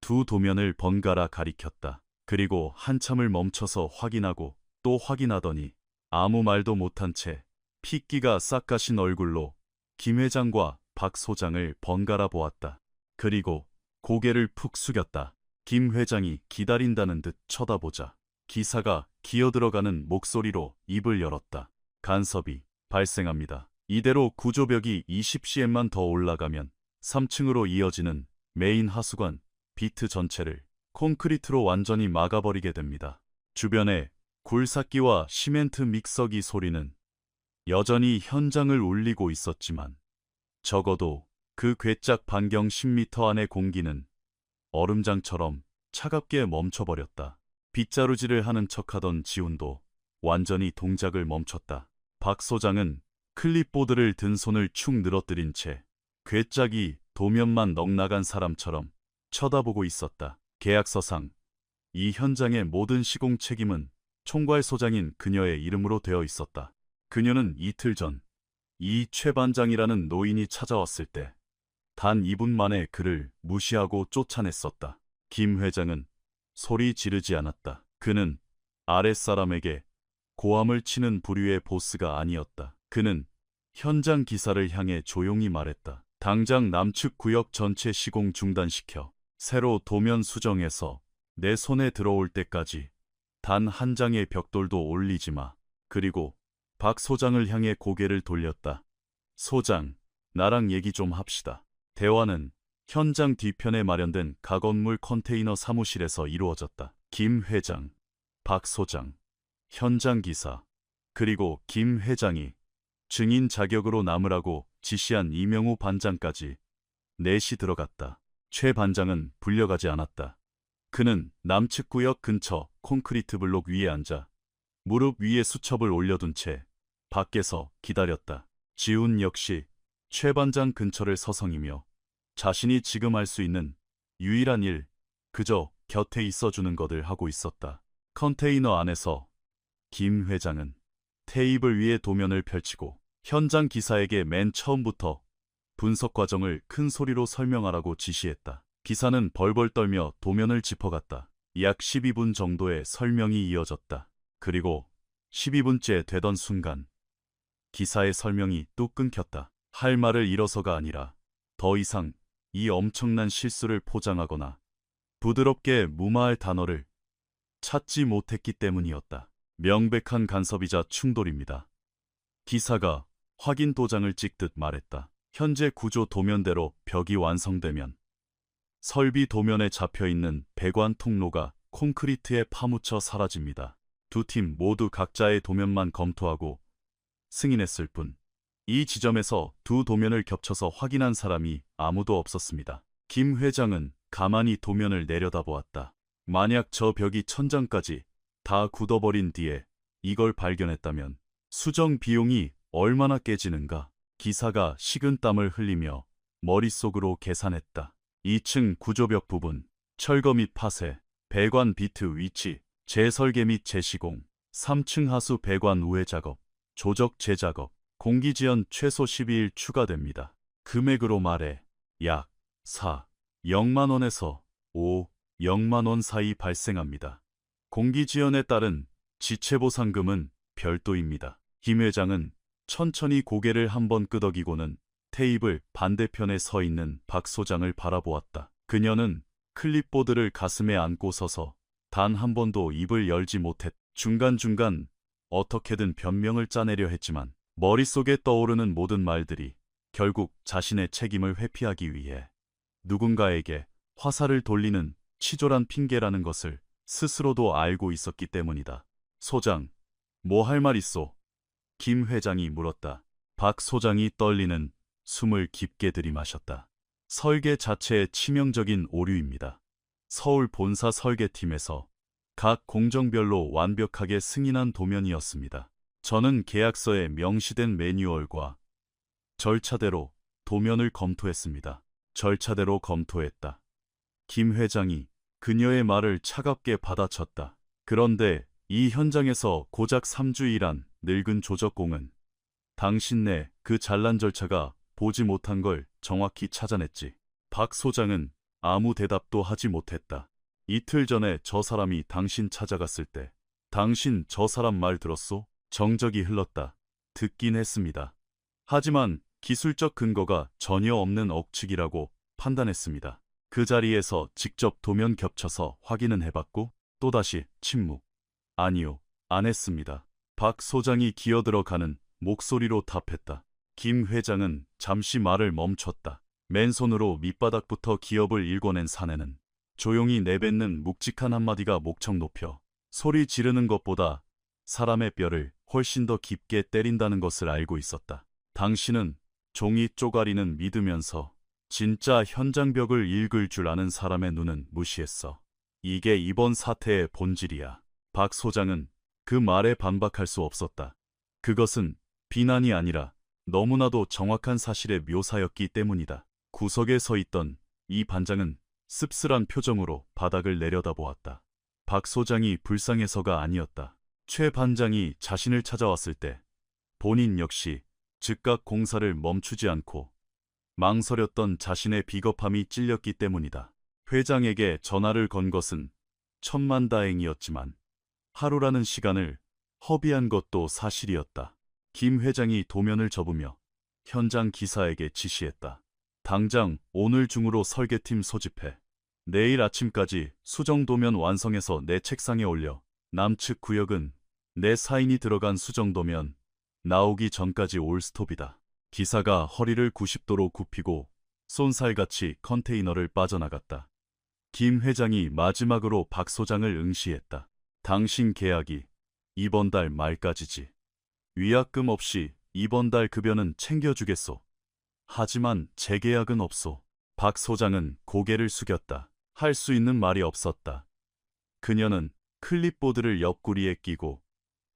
두 도면을 번갈아 가리켰다. 그리고 한참을 멈춰서 확인하고 또 확인하더니 아무 말도 못한 채 핏기가 싹 가신 얼굴로 김 회장과 박 소장을 번갈아 보았다. 그리고 고개를 푹 숙였다. 김 회장이 기다린다는 듯 쳐다보자 기사가 기어들어가는 목소리로 입을 열었다. 간섭이 발생합니다. 이대로 구조벽이 20cm만 더 올라가면 3층으로 이어지는 메인 하수관 비트 전체를 콘크리트로 완전히 막아버리게 됩니다. 주변에 굴삭기와 시멘트 믹서기 소리는 여전히 현장을 울리고 있었지만 적어도 그 궤짝 반경 10m 안의 공기는 얼음장처럼 차갑게 멈춰버렸다. 빗자루질을 하는 척하던 지훈도 완전히 동작을 멈췄다. 박 소장은 클립보드를 든 손을 축 늘어뜨린 채 궤짝이 도면만 넉나간 사람처럼 쳐다보고 있었다. 계약서상 이 현장의 모든 시공 책임은 총괄 소장인 그녀의 이름으로 되어 있었다. 그녀는 이틀 전 이 최 반장이라는 노인이 찾아왔을 때 단 2분 만에 그를 무시하고 쫓아냈었다. 김 회장은 소리 지르지 않았다. 그는 아랫사람에게 고함을 치는 부류의 보스가 아니었다. 그는 현장 기사를 향해 조용히 말했다. 당장 남측 구역 전체 시공 중단시켜 새로 도면 수정해서 내 손에 들어올 때까지 단 한 장의 벽돌도 올리지 마. 그리고 박 소장을 향해 고개를 돌렸다. 소장, 나랑 얘기 좀 합시다. 대화는 현장 뒤편에 마련된 가건물 컨테이너 사무실에서 이루어졌다. 김 회장, 박 소장, 현장 기사, 그리고 김 회장이 증인 자격으로 남으라고 지시한 이명우 반장까지 넷이 들어갔다. 최 반장은 불려가지 않았다. 그는 남측구역 근처 콘크리트 블록 위에 앉아 무릎 위에 수첩을 올려둔 채 밖에서 기다렸다. 지훈 역시 최 반장 근처를 서성이며 자신이 지금 할 수 있는 유일한 일, 그저 곁에 있어주는 것을 하고 있었다. 컨테이너 안에서 김 회장은 테이블 위에 도면을 펼치고 현장 기사에게 맨 처음부터 분석 과정을 큰 소리로 설명하라고 지시했다. 기사는 벌벌 떨며 도면을 짚어갔다. 약 12분 정도의 설명이 이어졌다. 그리고 12분째 되던 순간 기사의 설명이 뚝 끊겼다. 할 말을 잃어서가 아니라 더 이상 이 엄청난 실수를 포장하거나 부드럽게 무마할 단어를 찾지 못했기 때문이었다. 명백한 간섭이자 충돌입니다. 기사가 확인 도장을 찍듯 말했다. 현재 구조 도면대로 벽이 완성되면 설비 도면에 잡혀있는 배관 통로가 콘크리트에 파묻혀 사라집니다. 두 팀 모두 각자의 도면만 검토하고 승인했을 뿐 이 지점에서 두 도면을 겹쳐서 확인한 사람이 아무도 없었습니다. 김 회장은 가만히 도면을 내려다보았다. 만약 저 벽이 천장까지 다 굳어버린 뒤에 이걸 발견했다면 수정 비용이 얼마나 깨지는가? 기사가 식은땀을 흘리며 머릿속으로 계산했다. 2층 구조벽 부분, 철거 및 파쇄, 배관 비트 위치, 재설계 및 재시공, 3층 하수 배관 우회 작업, 조적 재작업, 공기지연 최소 12일 추가됩니다. 금액으로 말해 약 0만 원에서 0만 원 사이 발생합니다. 공기지연에 따른 지체보상금은 별도입니다. 김 회장은 천천히 고개를 한번 끄덕이고는 테이블 반대편에 서 있는 박 소장을 바라보았다. 그녀는 클립보드를 가슴에 안고 서서 단 한 번도 입을 열지 못했. 중간중간 어떻게든 변명을 짜내려 했지만 머릿속에 떠오르는 모든 말들이 결국 자신의 책임을 회피하기 위해 누군가에게 화살을 돌리는 치졸한 핑계라는 것을 스스로도 알고 있었기 때문이다. 소장, 뭐 할 말 있소? 김 회장이 물었다. 박 소장이 떨리는 숨을 깊게 들이마셨다. 설계 자체의 치명적인 오류입니다. 서울 본사 설계팀에서 각 공정별로 완벽하게 승인한 도면이었습니다. 저는 계약서에 명시된 매뉴얼과 절차대로 도면을 검토했습니다. 절차대로 검토했다. 김 회장이 그녀의 말을 차갑게 받아쳤다. 그런데 이 현장에서 고작 3주 일한 늙은 조적공은 당신네 그 잘난 절차가 보지 못한 걸 정확히 찾아냈지. 박 소장은 아무 대답도 하지 못했다. 이틀 전에 저 사람이 당신 찾아갔을 때 당신 저 사람 말 들었소? 정적이 흘렀다. 듣긴 했습니다. 하지만 기술적 근거가 전혀 없는 억측이라고 판단했습니다. 그 자리에서 직접 도면 겹쳐서 확인은 해봤고 또다시 침묵. 아니요, 안 했습니다. 박 소장이 기어들어가는 목소리로 답했다. 김 회장은 잠시 말을 멈췄다. 맨손으로 밑바닥부터 기업을 일궈낸 사내는 조용히 내뱉는 묵직한 한마디가 목청 높여 소리 지르는 것보다 사람의 뼈를 훨씬 더 깊게 때린다는 것을 알고 있었다. 당신은 종이 쪼가리는 믿으면서 진짜 현장벽을 읽을 줄 아는 사람의 눈은 무시했어. 이게 이번 사태의 본질이야. 박 소장은 그 말에 반박할 수 없었다. 그것은 비난이 아니라 너무나도 정확한 사실의 묘사였기 때문이다. 구석에 서 있던 이 반장은 씁쓸한 표정으로 바닥을 내려다보았다. 박 소장이 불쌍해서가 아니었다. 최 반장이 자신을 찾아왔을 때 본인 역시 즉각 공사를 멈추지 않고 망설였던 자신의 비겁함이 찔렸기 때문이다. 회장에게 전화를 건 것은 천만다행이었지만 하루라는 시간을 허비한 것도 사실이었다. 김 회장이 도면을 접으며 현장 기사에게 지시했다. 당장 오늘 중으로 설계팀 소집해. 내일 아침까지 수정도면 완성해서 내 책상에 올려. 남측 구역은 내 사인이 들어간 수정도면 나오기 전까지 올 스톱이다. 기사가 허리를 90도로 굽히고 쏜살같이 컨테이너를 빠져나갔다. 김 회장이 마지막으로 박 소장을 응시했다. 당신 계약이 이번 달 말까지지. 위약금 없이 이번 달 급여는 챙겨주겠소. 하지만 재계약은 없소. 박 소장은 고개를 숙였다. 할 수 있는 말이 없었다. 그녀는 클립보드를 옆구리에 끼고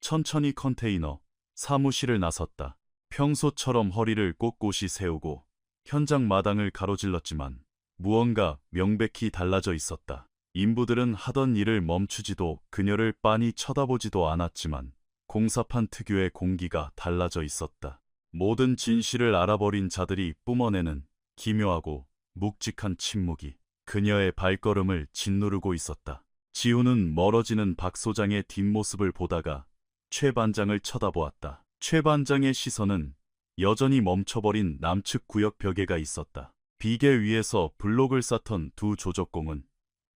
천천히 컨테이너 사무실을 나섰다. 평소처럼 허리를 꼿꼿이 세우고 현장 마당을 가로질렀지만 무언가 명백히 달라져 있었다. 인부들은 하던 일을 멈추지도 그녀를 빤히 쳐다보지도 않았지만 공사판 특유의 공기가 달라져 있었다. 모든 진실을 알아버린 자들이 뿜어내는 기묘하고 묵직한 침묵이 그녀의 발걸음을 짓누르고 있었다. 지우는 멀어지는 박 소장의 뒷모습을 보다가 최 반장을 쳐다보았다. 최 반장의 시선은 여전히 멈춰버린 남측 구역 벽에가 있었다. 비계 위에서 블록을 쌓던 두 조적공은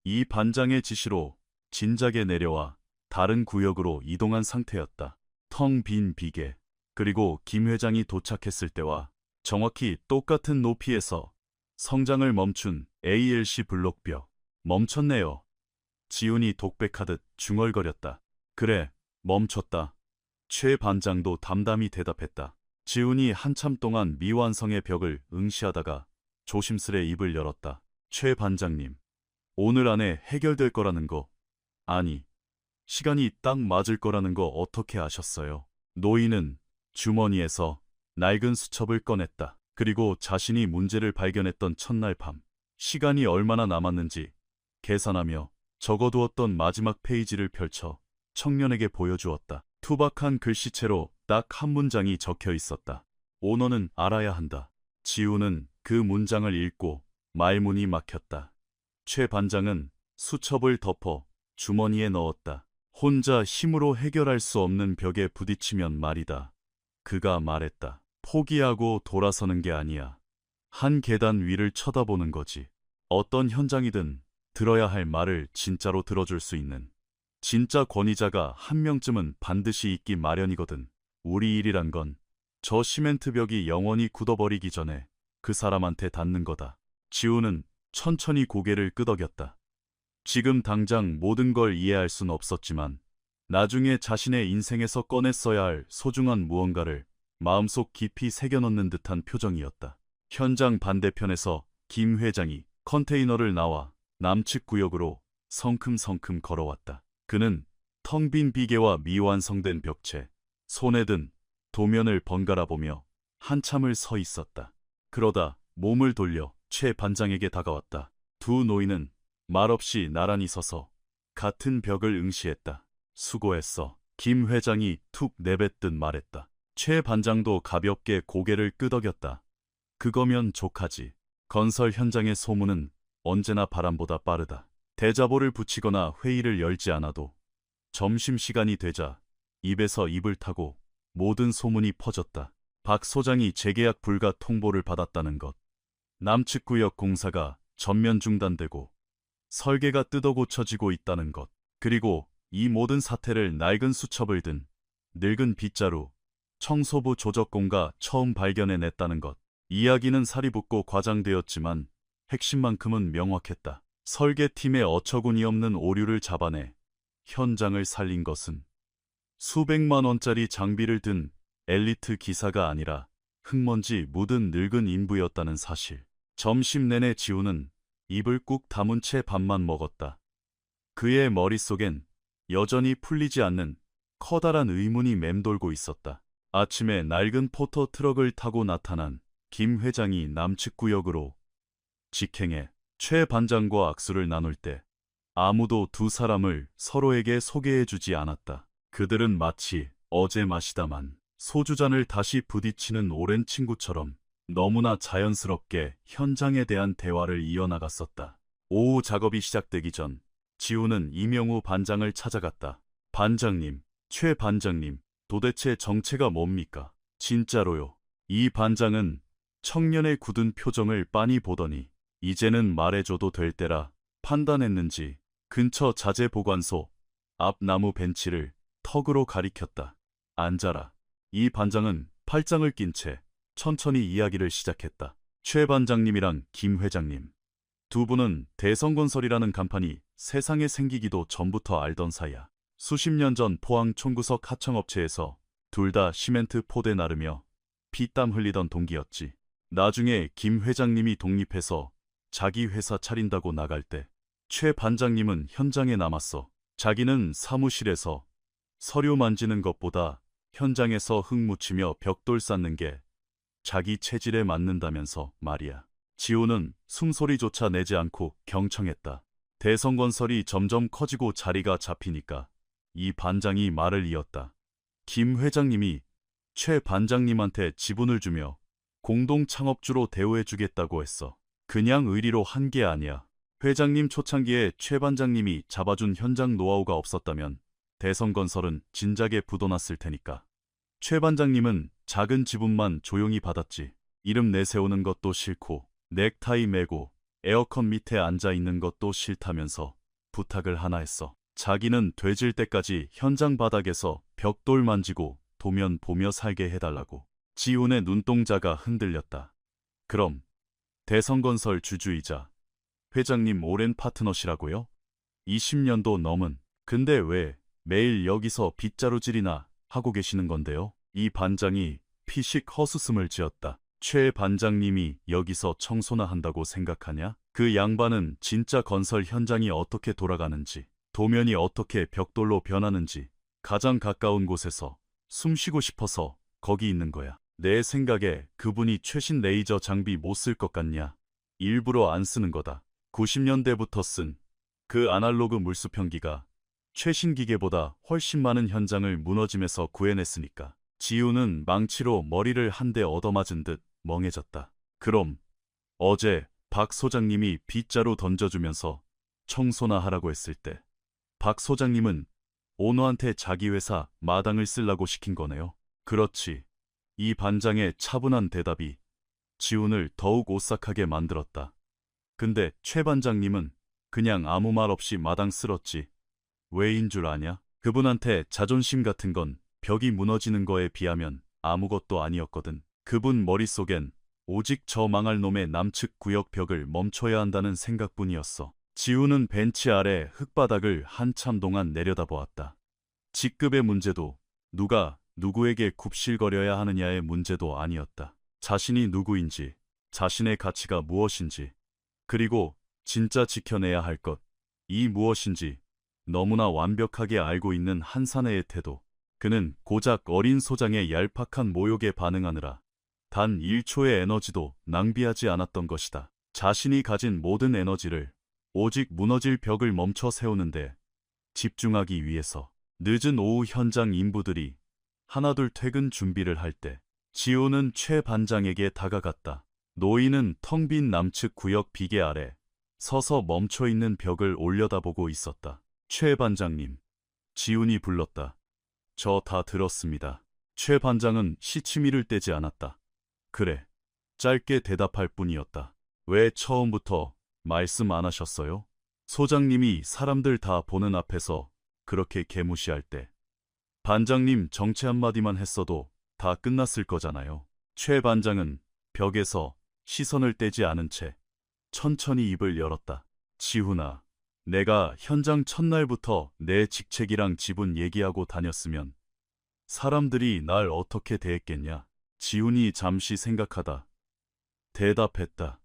이 반장의 지시로 진작에 내려와 다른 구역으로 이동한 상태였다. 텅 빈 비계, 그리고 김 회장이 도착했을 때와 정확히 똑같은 높이에서 성장을 멈춘 ALC 블록벽. 멈췄네요. 지훈이 독백하듯 중얼거렸다. 그래, 멈췄다. 최 반장도 담담히 대답했다. 지훈이 한참 동안 미완성의 벽을 응시하다가 조심스레 입을 열었다. 최 반장님, 오늘 안에 해결될 거라는 거, 아니, 시간이 딱 맞을 거라는 거 어떻게 아셨어요? 노인은 주머니에서 낡은 수첩을 꺼냈다. 그리고 자신이 문제를 발견했던 첫날 밤, 시간이 얼마나 남았는지 계산하며 적어두었던 마지막 페이지를 펼쳐 청년에게 보여주었다. 투박한 글씨체로 딱 한 문장이 적혀 있었다. 오너는 알아야 한다. 지우는 그 문장을 읽고 말문이 막혔다. 최 반장은 수첩을 덮어 주머니에 넣었다. 혼자 힘으로 해결할 수 없는 벽에 부딪히면 말이다. 그가 말했다. 포기하고 돌아서는 게 아니야. 한 계단 위를 쳐다보는 거지. 어떤 현장이든 들어야 할 말을 진짜로 들어줄 수 있는 진짜 권위자가 한 명쯤은 반드시 있기 마련이거든. 우리 일이란 건 저 시멘트 벽이 영원히 굳어버리기 전에 그 사람한테 닿는 거다. 지우는 천천히 고개를 끄덕였다. 지금 당장 모든 걸 이해할 순 없었지만 나중에 자신의 인생에서 꺼냈어야 할 소중한 무언가를 마음속 깊이 새겨넣는 듯한 표정이었다. 현장 반대편에서 김 회장이 컨테이너를 나와 남측 구역으로 성큼성큼 걸어왔다. 그는 텅 빈 비계와 미완성된 벽체, 손에 든 도면을 번갈아 보며 한참을 서 있었다. 그러다 몸을 돌려 최 반장에게 다가왔다. 두 노인은 말없이 나란히 서서 같은 벽을 응시했다. 수고했어. 김 회장이 툭 내뱉듯 말했다. 최 반장도 가볍게 고개를 끄덕였다. 그거면 족하지. 건설 현장의 소문은 언제나 바람보다 빠르다. 대자보를 붙이거나 회의를 열지 않아도 점심시간이 되자 입에서 입을 타고 모든 소문이 퍼졌다. 박 소장이 재계약 불가 통보를 받았다는 것, 남측 구역 공사가 전면 중단되고 설계가 뜯어 고쳐지고 있다는 것, 그리고 이 모든 사태를 낡은 수첩을 든 늙은 빗자루 청소부 조적공가 처음 발견해냈다는 것. 이야기는 살이 붙고 과장되었지만 핵심만큼은 명확했다. 설계팀의 어처구니 없는 오류를 잡아내 현장을 살린 것은 수백만 원짜리 장비를 든 엘리트 기사가 아니라 흙먼지 묻은 늙은 인부였다는 사실. 점심 내내 지우는 입을 꾹 다문 채 밥만 먹었다. 그의 머릿속엔 여전히 풀리지 않는 커다란 의문이 맴돌고 있었다. 아침에 낡은 포터 트럭을 타고 나타난 김 회장이 남측 구역으로 직행해 최 반장과 악수를 나눌 때 아무도 두 사람을 서로에게 소개해주지 않았다. 그들은 마치 어제 마시다만 소주잔을 다시 부딪히는 오랜 친구처럼 너무나 자연스럽게 현장에 대한 대화를 이어나갔었다. 오후 작업이 시작되기 전 지우는 이명우 반장을 찾아갔다. 반장님, 최 반장님, 도대체 정체가 뭡니까? 진짜로요. 이 반장은 청년의 굳은 표정을 빤히 보더니 이제는 말해줘도 될 때라 판단했는지 근처 자재보관소 앞 나무 벤치를 턱으로 가리켰다. 앉아라. 이 반장은 팔짱을 낀 채 천천히 이야기를 시작했다. 최 반장님이랑 김 회장님, 두 분은 대성건설이라는 간판이 세상에 생기기도 전부터 알던 사이야. 수십 년 전 포항 총구석 하청업체에서 둘 다 시멘트 포대 나르며 피땀 흘리던 동기였지. 나중에 김 회장님이 독립해서 자기 회사 차린다고 나갈 때 최 반장님은 현장에 남았어. 자기는 사무실에서 서류 만지는 것보다 현장에서 흙 묻히며 벽돌 쌓는 게 자기 체질에 맞는다면서 말이야. 지우는 숨소리조차 내지 않고 경청했다. 대성건설이 점점 커지고 자리가 잡히니까 이 반장이 말을 이었다. 김 회장님이 최 반장님한테 지분을 주며 공동 창업주로 대우해주겠다고 했어. 그냥 의리로 한 게 아니야. 회장님 초창기에 최 반장님이 잡아준 현장 노하우가 없었다면 대성건설은 진작에 부도났을 테니까. 최 반장님은 작은 지분만 조용히 받았지. 이름 내세우는 것도 싫고 넥타이 매고 에어컨 밑에 앉아 있는 것도 싫다면서 부탁을 하나 했어. 자기는 돼질 때까지 현장 바닥에서 벽돌 만지고 도면 보며 살게 해달라고. 지훈의 눈동자가 흔들렸다. 그럼 대성건설 주주이자 회장님 오랜 파트너시라고요? 20년도 넘은. 근데 왜 매일 여기서 빗자루질이나 하고 계시는 건데요? 이 반장이 피식 헛웃음을 지었다. 최 반장님이 여기서 청소나 한다고 생각하냐? 그 양반은 진짜 건설 현장이 어떻게 돌아가는지, 도면이 어떻게 벽돌로 변하는지 가장 가까운 곳에서 숨 쉬고 싶어서 거기 있는 거야. 내 생각에 그분이 최신 레이저 장비 못 쓸 것 같냐? 일부러 안 쓰는 거다. 90년대부터 쓴 그 아날로그 물수평기가 최신 기계보다 훨씬 많은 현장을 무너짐에서 구해냈으니까. 지우는 망치로 머리를 한 대 얻어맞은 듯 멍해졌다. 그럼 어제 박 소장님이 빗자루 던져주면서 청소나 하라고 했을 때 박 소장님은 오너한테 자기 회사 마당을 쓰려고 시킨 거네요. 그렇지. 이 반장의 차분한 대답이 지훈을 더욱 오싹하게 만들었다. 근데 최 반장님은 그냥 아무 말 없이 마당 쓸었지. 왜인 줄 아냐? 그분한테 자존심 같은 건 벽이 무너지는 거에 비하면 아무것도 아니었거든. 그분 머릿속엔 오직 저 망할 놈의 남측 구역 벽을 멈춰야 한다는 생각뿐이었어. 지훈은 벤치 아래 흙바닥을 한참 동안 내려다보았다. 직급의 문제도 누가 누구에게 굽실거려야 하느냐의 문제도 아니었다. 자신이 누구인지, 자신의 가치가 무엇인지, 그리고 진짜 지켜내야 할 것, 이 무엇인지 너무나 완벽하게 알고 있는 한사내의 태도. 그는 고작 어린 소장의 얄팍한 모욕에 반응하느라 단 1초의 에너지도 낭비하지 않았던 것이다. 자신이 가진 모든 에너지를 오직 무너질 벽을 멈춰 세우는데 집중하기 위해서. 늦은 오후 현장 인부들이 하나둘 퇴근 준비를 할 때 지호는 최 반장에게 다가갔다. 노인은 텅 빈 남측 구역 비계 아래 서서 멈춰있는 벽을 올려다보고 있었다. 최 반장님. 지훈이 불렀다. 저 다 들었습니다. 최 반장은 시치미를 떼지 않았다. 그래. 짧게 대답할 뿐이었다. 왜 처음부터 말씀 안 하셨어요? 소장님이 사람들 다 보는 앞에서 그렇게 개무시할 때 반장님 정체 한마디만 했어도 다 끝났을 거잖아요. 최 반장은 벽에서 시선을 떼지 않은 채 천천히 입을 열었다. 지훈아, 내가 현장 첫날부터 내 직책이랑 지분 얘기하고 다녔으면 사람들이 날 어떻게 대했겠냐? 지훈이 잠시 생각하다 대답했다.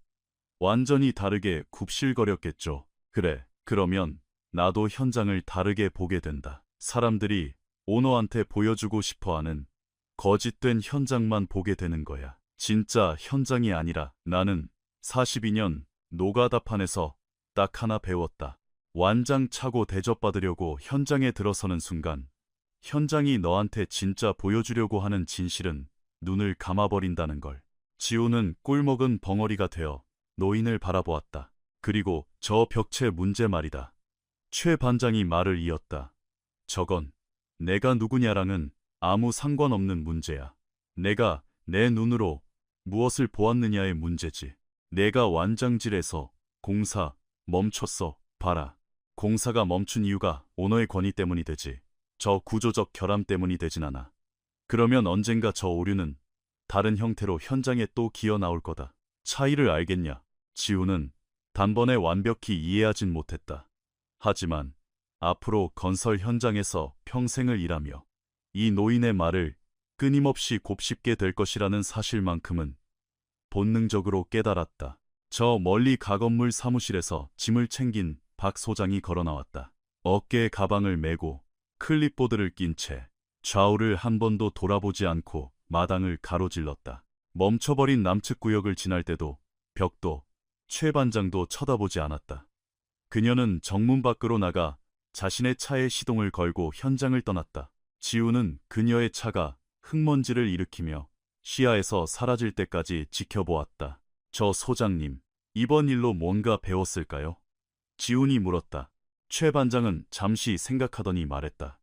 완전히 다르게 굽실거렸겠죠. 그래, 그러면 나도 현장을 다르게 보게 된다. 사람들이 오너한테 보여주고 싶어하는 거짓된 현장만 보게 되는 거야. 진짜 현장이 아니라. 나는 42년 노가다판에서 딱 하나 배웠다. 완장 차고 대접받으려고 현장에 들어서는 순간 현장이 너한테 진짜 보여주려고 하는 진실은 눈을 감아버린다는 걸. 지호는 꿀먹은 벙어리가 되어 노인을 바라보았다. 그리고 저 벽체 문제 말이다. 최 반장이 말을 이었다. 저건 내가 누구냐랑은 아무 상관없는 문제야. 내가 내 눈으로 무엇을 보았느냐의 문제지. 내가 완장질에서 공사 멈췄어. 봐라. 공사가 멈춘 이유가 오너의 권위 때문이 되지. 저 구조적 결함 때문이 되진 않아. 그러면 언젠가 저 오류는 다른 형태로 현장에 또 기어 나올 거다. 차이를 알겠냐? 지우는 단번에 완벽히 이해하진 못했다. 하지만 앞으로 건설 현장에서 평생을 일하며 이 노인의 말을 끊임없이 곱씹게 될 것이라는 사실만큼은 본능적으로 깨달았다. 저 멀리 가건물 사무실에서 짐을 챙긴 박 소장이 걸어 나왔다. 어깨에 가방을 메고 클립보드를 낀 채 좌우를 한 번도 돌아보지 않고 마당을 가로질렀다. 멈춰버린 남측 구역을 지날 때도 벽도 최 반장도 쳐다보지 않았다. 그녀는 정문 밖으로 나가 자신의 차에 시동을 걸고 현장을 떠났다. 지우는 그녀의 차가 흙먼지를 일으키며 시야에서 사라질 때까지 지켜보았다. 저 소장님, 이번 일로 뭔가 배웠을까요? 지훈이 물었다. 최 반장은 잠시 생각하더니 말했다.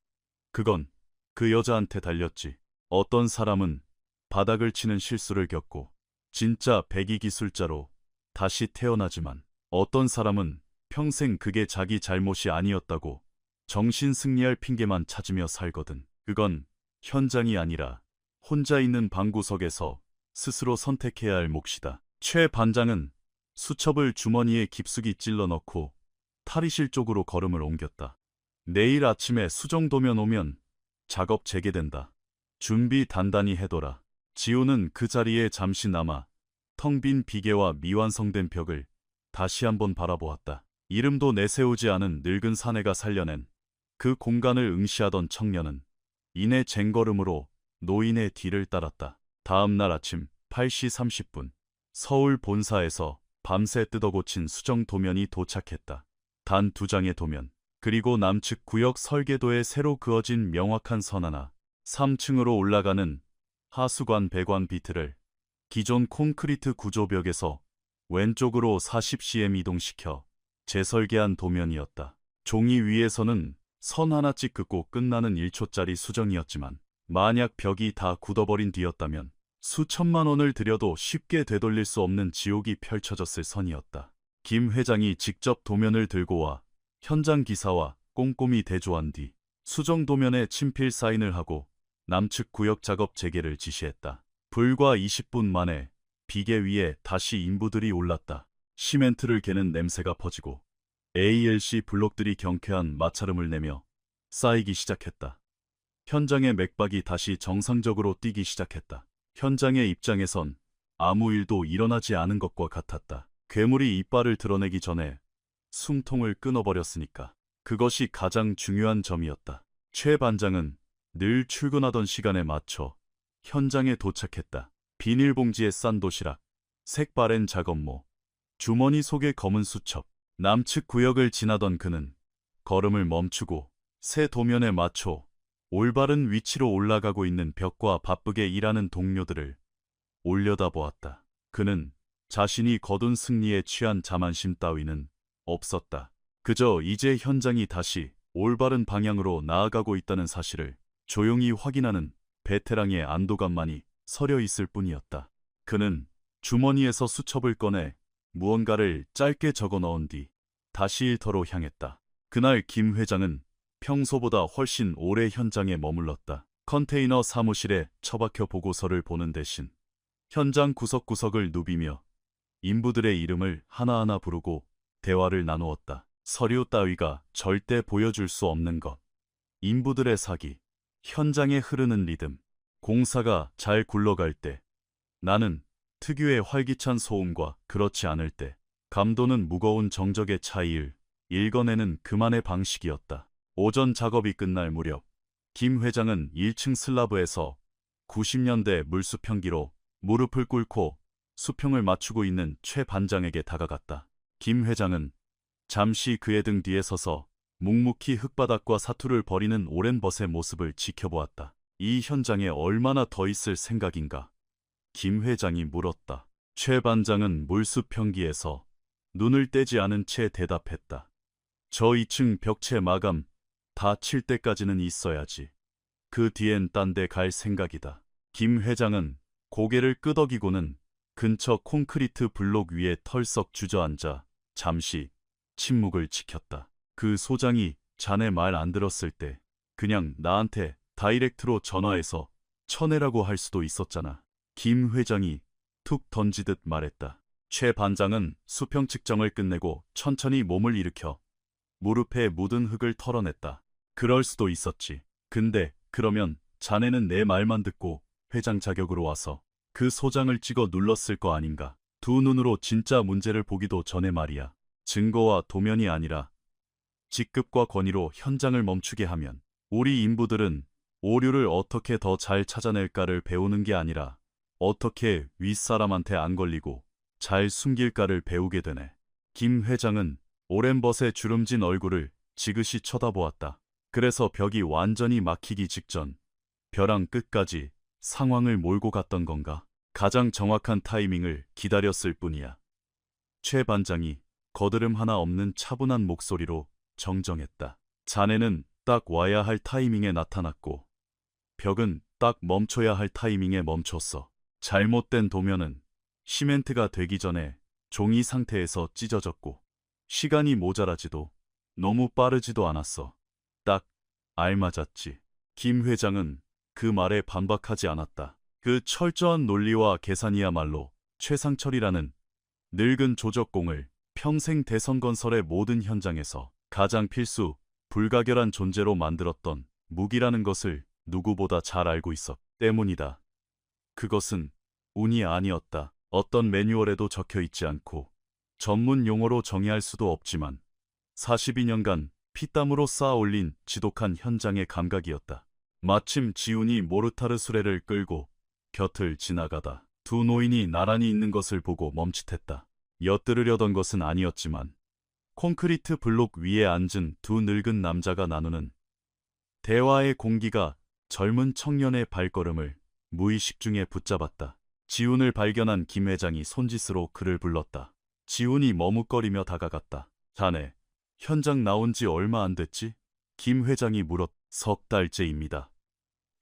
그건 그 여자한테 달렸지. 어떤 사람은 바닥을 치는 실수를 겪고 진짜 배기 기술자로 다시 태어나지만 어떤 사람은 평생 그게 자기 잘못이 아니었다고 정신 승리할 핑계만 찾으며 살거든. 그건 현장이 아니라 혼자 있는 방구석에서 스스로 선택해야 할 몫이다. 최 반장은 수첩을 주머니에 깊숙이 찔러 넣고 탈의실 쪽으로 걸음을 옮겼다. 내일 아침에 수정도면 오면 작업 재개된다. 준비 단단히 해둬라. 지우는 그 자리에 잠시 남아 텅 빈 비계와 미완성된 벽을 다시 한번 바라보았다. 이름도 내세우지 않은 늙은 사내가 살려낸 그 공간을 응시하던 청년은 이내 쟁걸음으로 노인의 뒤를 따랐다. 다음 날 아침 8시 30분 서울 본사에서 밤새 뜯어고친 수정 도면이 도착했다. 단 2장의 도면, 그리고 남측 구역 설계도에 새로 그어진 명확한 선 하나, 3층으로 올라가는 하수관 배관 비트를 기존 콘크리트 구조벽에서 왼쪽으로 40cm 이동시켜 재설계한 도면이었다. 종이 위에서는 선 하나씩 긋고 끝나는 1초짜리 수정이었지만 만약 벽이 다 굳어버린 뒤였다면 수천만 원을 들여도 쉽게 되돌릴 수 없는 지옥이 펼쳐졌을 선이었다. 김 회장이 직접 도면을 들고 와 현장 기사와 꼼꼼히 대조한 뒤 수정 도면에 친필 사인을 하고 남측 구역 작업 재개를 지시했다. 불과 20분 만에 비계 위에 다시 인부들이 올랐다. 시멘트를 개는 냄새가 퍼지고 ALC 블록들이 경쾌한 마찰음을 내며 쌓이기 시작했다. 현장의 맥박이 다시 정상적으로 뛰기 시작했다. 현장의 입장에선 아무 일도 일어나지 않은 것과 같았다. 괴물이 이빨을 드러내기 전에 숨통을 끊어버렸으니까. 그것이 가장 중요한 점이었다. 최 반장은 늘 출근하던 시간에 맞춰 현장에 도착했다. 비닐봉지에 싼 도시락, 색바랜 작업모, 주머니 속에 검은 수첩. 남측 구역을 지나던 그는 걸음을 멈추고 새 도면에 맞춰 올바른 위치로 올라가고 있는 벽과 바쁘게 일하는 동료들을 올려다보았다. 그는 자신이 거둔 승리에 취한 자만심 따위는 없었다. 그저 이제 현장이 다시 올바른 방향으로 나아가고 있다는 사실을 조용히 확인하는 베테랑의 안도감만이 서려 있을 뿐이었다. 그는 주머니에서 수첩을 꺼내 무언가를 짧게 적어 넣은 뒤 다시 일터로 향했다. 그날 김 회장은 평소보다 훨씬 오래 현장에 머물렀다. 컨테이너 사무실에 처박혀 보고서를 보는 대신 현장 구석구석을 누비며 인부들의 이름을 하나하나 부르고 대화를 나누었다. 서류 따위가 절대 보여줄 수 없는 것, 인부들의 사기, 현장에 흐르는 리듬, 공사가 잘 굴러갈 때, 나는 특유의 활기찬 소음과 그렇지 않을 때, 감도는 무거운 정적의 차이를 읽어내는 그만의 방식이었다. 오전 작업이 끝날 무렵 김 회장은 1층 슬라브에서 90년대 물수평기로 무릎을 꿇고 수평을 맞추고 있는 최 반장에게 다가갔다. 김 회장은 잠시 그의 등 뒤에 서서 묵묵히 흙바닥과 사투를 벌이는 오랜 벗의 모습을 지켜보았다. 이 현장에 얼마나 더 있을 생각인가? 김 회장이 물었다. 최 반장은 물수평기에서 눈을 떼지 않은 채 대답했다. 저 2층 벽체 마감 다 칠 때까지는 있어야지. 그 뒤엔 딴 데 갈 생각이다. 김 회장은 고개를 끄덕이고는 근처 콘크리트 블록 위에 털썩 주저앉아 잠시 침묵을 지켰다. 그 소장이 자네 말 안 들었을 때 그냥 나한테 다이렉트로 전화해서 쳐내라고 할 수도 있었잖아. 김 회장이 툭 던지듯 말했다. 최 반장은 수평 측정을 끝내고 천천히 몸을 일으켜 무릎에 묻은 흙을 털어냈다. 그럴 수도 있었지. 근데 그러면 자네는 내 말만 듣고 회장 자격으로 와서 그 소장을 찍어 눌렀을 거 아닌가. 두 눈으로 진짜 문제를 보기도 전에 말이야. 증거와 도면이 아니라 직급과 권위로 현장을 멈추게 하면 우리 인부들은 오류를 어떻게 더 잘 찾아낼까를 배우는 게 아니라 어떻게 윗사람한테 안 걸리고 잘 숨길까를 배우게 되네. 김 회장은 오랜 벗의 주름진 얼굴을 지그시 쳐다보았다. 그래서 벽이 완전히 막히기 직전 벼랑 끝까지 상황을 몰고 갔던 건가? 가장 정확한 타이밍을 기다렸을 뿐이야. 최 반장이 거드름 하나 없는 차분한 목소리로 정정했다. 자네는 딱 와야 할 타이밍에 나타났고 벽은 딱 멈춰야 할 타이밍에 멈췄어. 잘못된 도면은 시멘트가 되기 전에 종이 상태에서 찢어졌고 시간이 모자라지도 너무 빠르지도 않았어. 딱 알맞았지. 김 회장은 그 말에 반박하지 않았다. 그 철저한 논리와 계산이야말로 최상철이라는 늙은 조적공을 평생 대선건설의 모든 현장에서 가장 필수, 불가결한 존재로 만들었던 무기라는 것을 누구보다 잘 알고 있었기 때문이다. 그것은 운이 아니었다. 어떤 매뉴얼에도 적혀 있지 않고 전문 용어로 정의할 수도 없지만 42년간 피땀으로 쌓아 올린 지독한 현장의 감각이었다. 마침 지훈이 모르타르 수레를 끌고 곁을 지나가다 두 노인이 나란히 있는 것을 보고 멈칫했다. 엿들으려던 것은 아니었지만 콘크리트 블록 위에 앉은 두 늙은 남자가 나누는 대화의 공기가 젊은 청년의 발걸음을 무의식 중에 붙잡았다. 지훈을 발견한 김 회장이 손짓으로 그를 불렀다. 지훈이 머뭇거리며 다가갔다. 자네, 현장 나온 지 얼마 안 됐지? 김 회장이 물었. 석 달째입니다.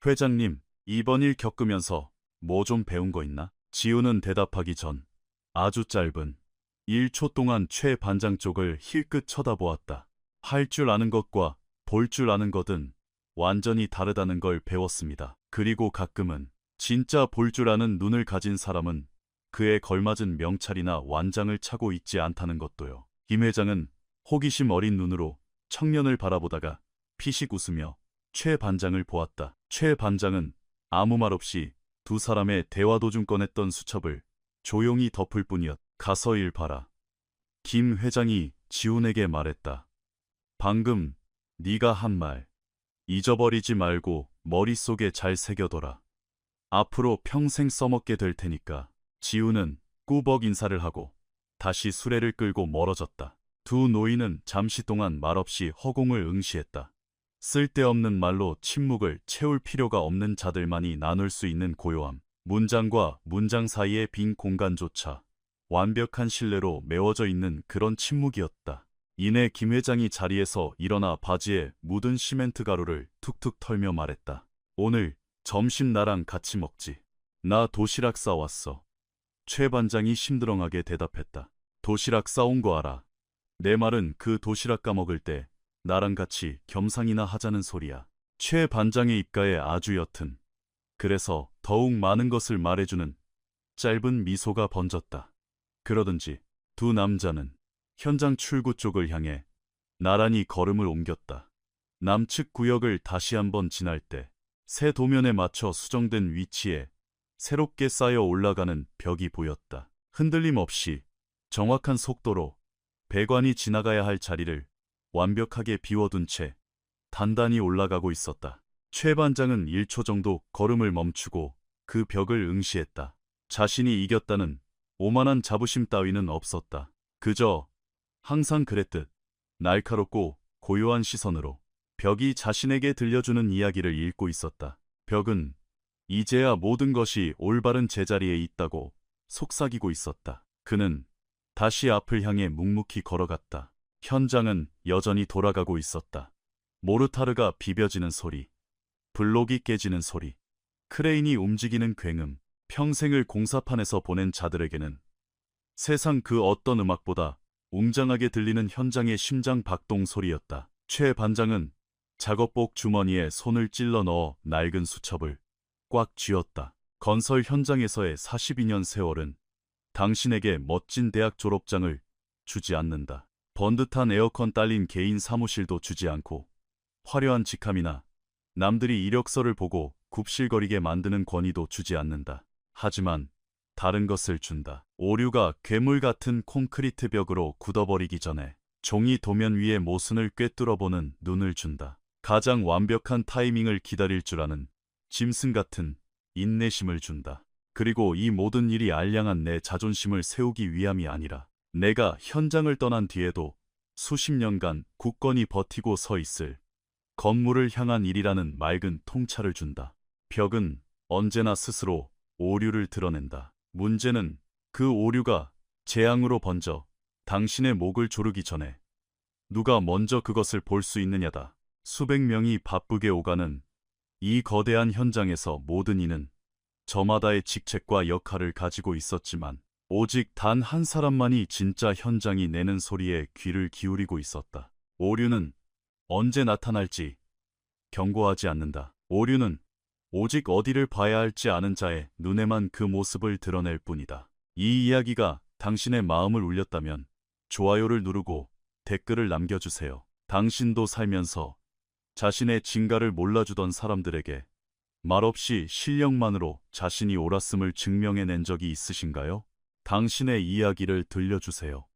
회장님, 이번 일 겪으면서 뭐 좀 배운 거 있나? 지훈은 대답하기 전 아주 짧은 1초 동안 최 반장 쪽을 힐끗 쳐다보았다. 할 줄 아는 것과 볼 줄 아는 것은 완전히 다르다는 걸 배웠습니다. 그리고 가끔은 진짜 볼 줄 아는 눈을 가진 사람은 그에 걸맞은 명찰이나 완장을 차고 있지 않다는 것도요. 김 회장은 호기심 어린 눈으로 청년을 바라보다가 피식 웃으며 최 반장을 보았다. 최 반장은 아무 말 없이 두 사람의 대화 도중 꺼냈던 수첩을 조용히 덮을 뿐이었다. 가서 일 봐라. 김 회장이 지훈에게 말했다. 방금 네가 한 말 잊어버리지 말고 머릿속에 잘 새겨둬라. 앞으로 평생 써먹게 될 테니까. 지훈은 꾸벅 인사를 하고 다시 수레를 끌고 멀어졌다. 두 노인은 잠시 동안 말없이 허공을 응시했다. 쓸데없는 말로 침묵을 채울 필요가 없는 자들만이 나눌 수 있는 고요함. 문장과 문장 사이의 빈 공간조차 완벽한 신뢰로 메워져 있는 그런 침묵이었다. 이내 김 회장이 자리에서 일어나 바지에 묻은 시멘트 가루를 툭툭 털며 말했다. 오늘 점심 나랑 같이 먹지. 나 도시락 싸왔어. 최 반장이 심드렁하게 대답했다. 도시락 싸온 거 알아. 내 말은 그 도시락 까먹을 때 나랑 같이 겸상이나 하자는 소리야. 최 반장의 입가에 아주 옅은, 그래서 더욱 많은 것을 말해주는 짧은 미소가 번졌다. 그러든지 두 남자는 현장 출구 쪽을 향해 나란히 걸음을 옮겼다. 남측 구역을 다시 한번 지날 때 새 도면에 맞춰 수정된 위치에 새롭게 쌓여 올라가는 벽이 보였다. 흔들림 없이 정확한 속도로 배관이 지나가야 할 자리를 완벽하게 비워둔 채 단단히 올라가고 있었다. 최 반장은 1초 정도 걸음을 멈추고 그 벽을 응시했다. 자신이 이겼다는 오만한 자부심 따위는 없었다. 그저 항상 그랬듯 날카롭고 고요한 시선으로 벽이 자신에게 들려주는 이야기를 읽고 있었다. 벽은 이제야 모든 것이 올바른 제자리에 있다고 속삭이고 있었다. 그는 다시 앞을 향해 묵묵히 걸어갔다. 현장은 여전히 돌아가고 있었다. 모르타르가 비벼지는 소리, 블록이 깨지는 소리, 크레인이 움직이는 굉음, 평생을 공사판에서 보낸 자들에게는 세상 그 어떤 음악보다 웅장하게 들리는 현장의 심장 박동 소리였다. 최 반장은 작업복 주머니에 손을 찔러 넣어 낡은 수첩을 꽉 쥐었다. 건설 현장에서의 42년 세월은 당신에게 멋진 대학 졸업장을 주지 않는다. 번듯한 에어컨 딸린 개인 사무실도 주지 않고 화려한 직함이나 남들이 이력서를 보고 굽실거리게 만드는 권위도 주지 않는다. 하지만 다른 것을 준다. 오류가 괴물 같은 콘크리트 벽으로 굳어버리기 전에 종이 도면 위에 모순을 꿰뚫어보는 눈을 준다. 가장 완벽한 타이밍을 기다릴 줄 아는 짐승 같은 인내심을 준다. 그리고 이 모든 일이 알량한 내 자존심을 세우기 위함이 아니라 내가 현장을 떠난 뒤에도 수십 년간 굳건히 버티고 서 있을 건물을 향한 일이라는 맑은 통찰을 준다. 벽은 언제나 스스로 오류를 드러낸다. 문제는 그 오류가 재앙으로 번져 당신의 목을 조르기 전에 누가 먼저 그것을 볼 수 있느냐다. 수백 명이 바쁘게 오가는 이 거대한 현장에서 모든 이는 저마다의 직책과 역할을 가지고 있었지만 오직 단 한 사람만이 진짜 현장이 내는 소리에 귀를 기울이고 있었다. 오류는 언제 나타날지 경고하지 않는다. 오류는 오직 어디를 봐야 할지 아는 자의 눈에만 그 모습을 드러낼 뿐이다. 이 이야기가 당신의 마음을 울렸다면 좋아요를 누르고 댓글을 남겨주세요. 당신도 살면서 자신의 진가를 몰라주던 사람들에게 말없이 실력만으로 자신이 옳았음을 증명해낸 적이 있으신가요? 당신의 이야기를 들려주세요.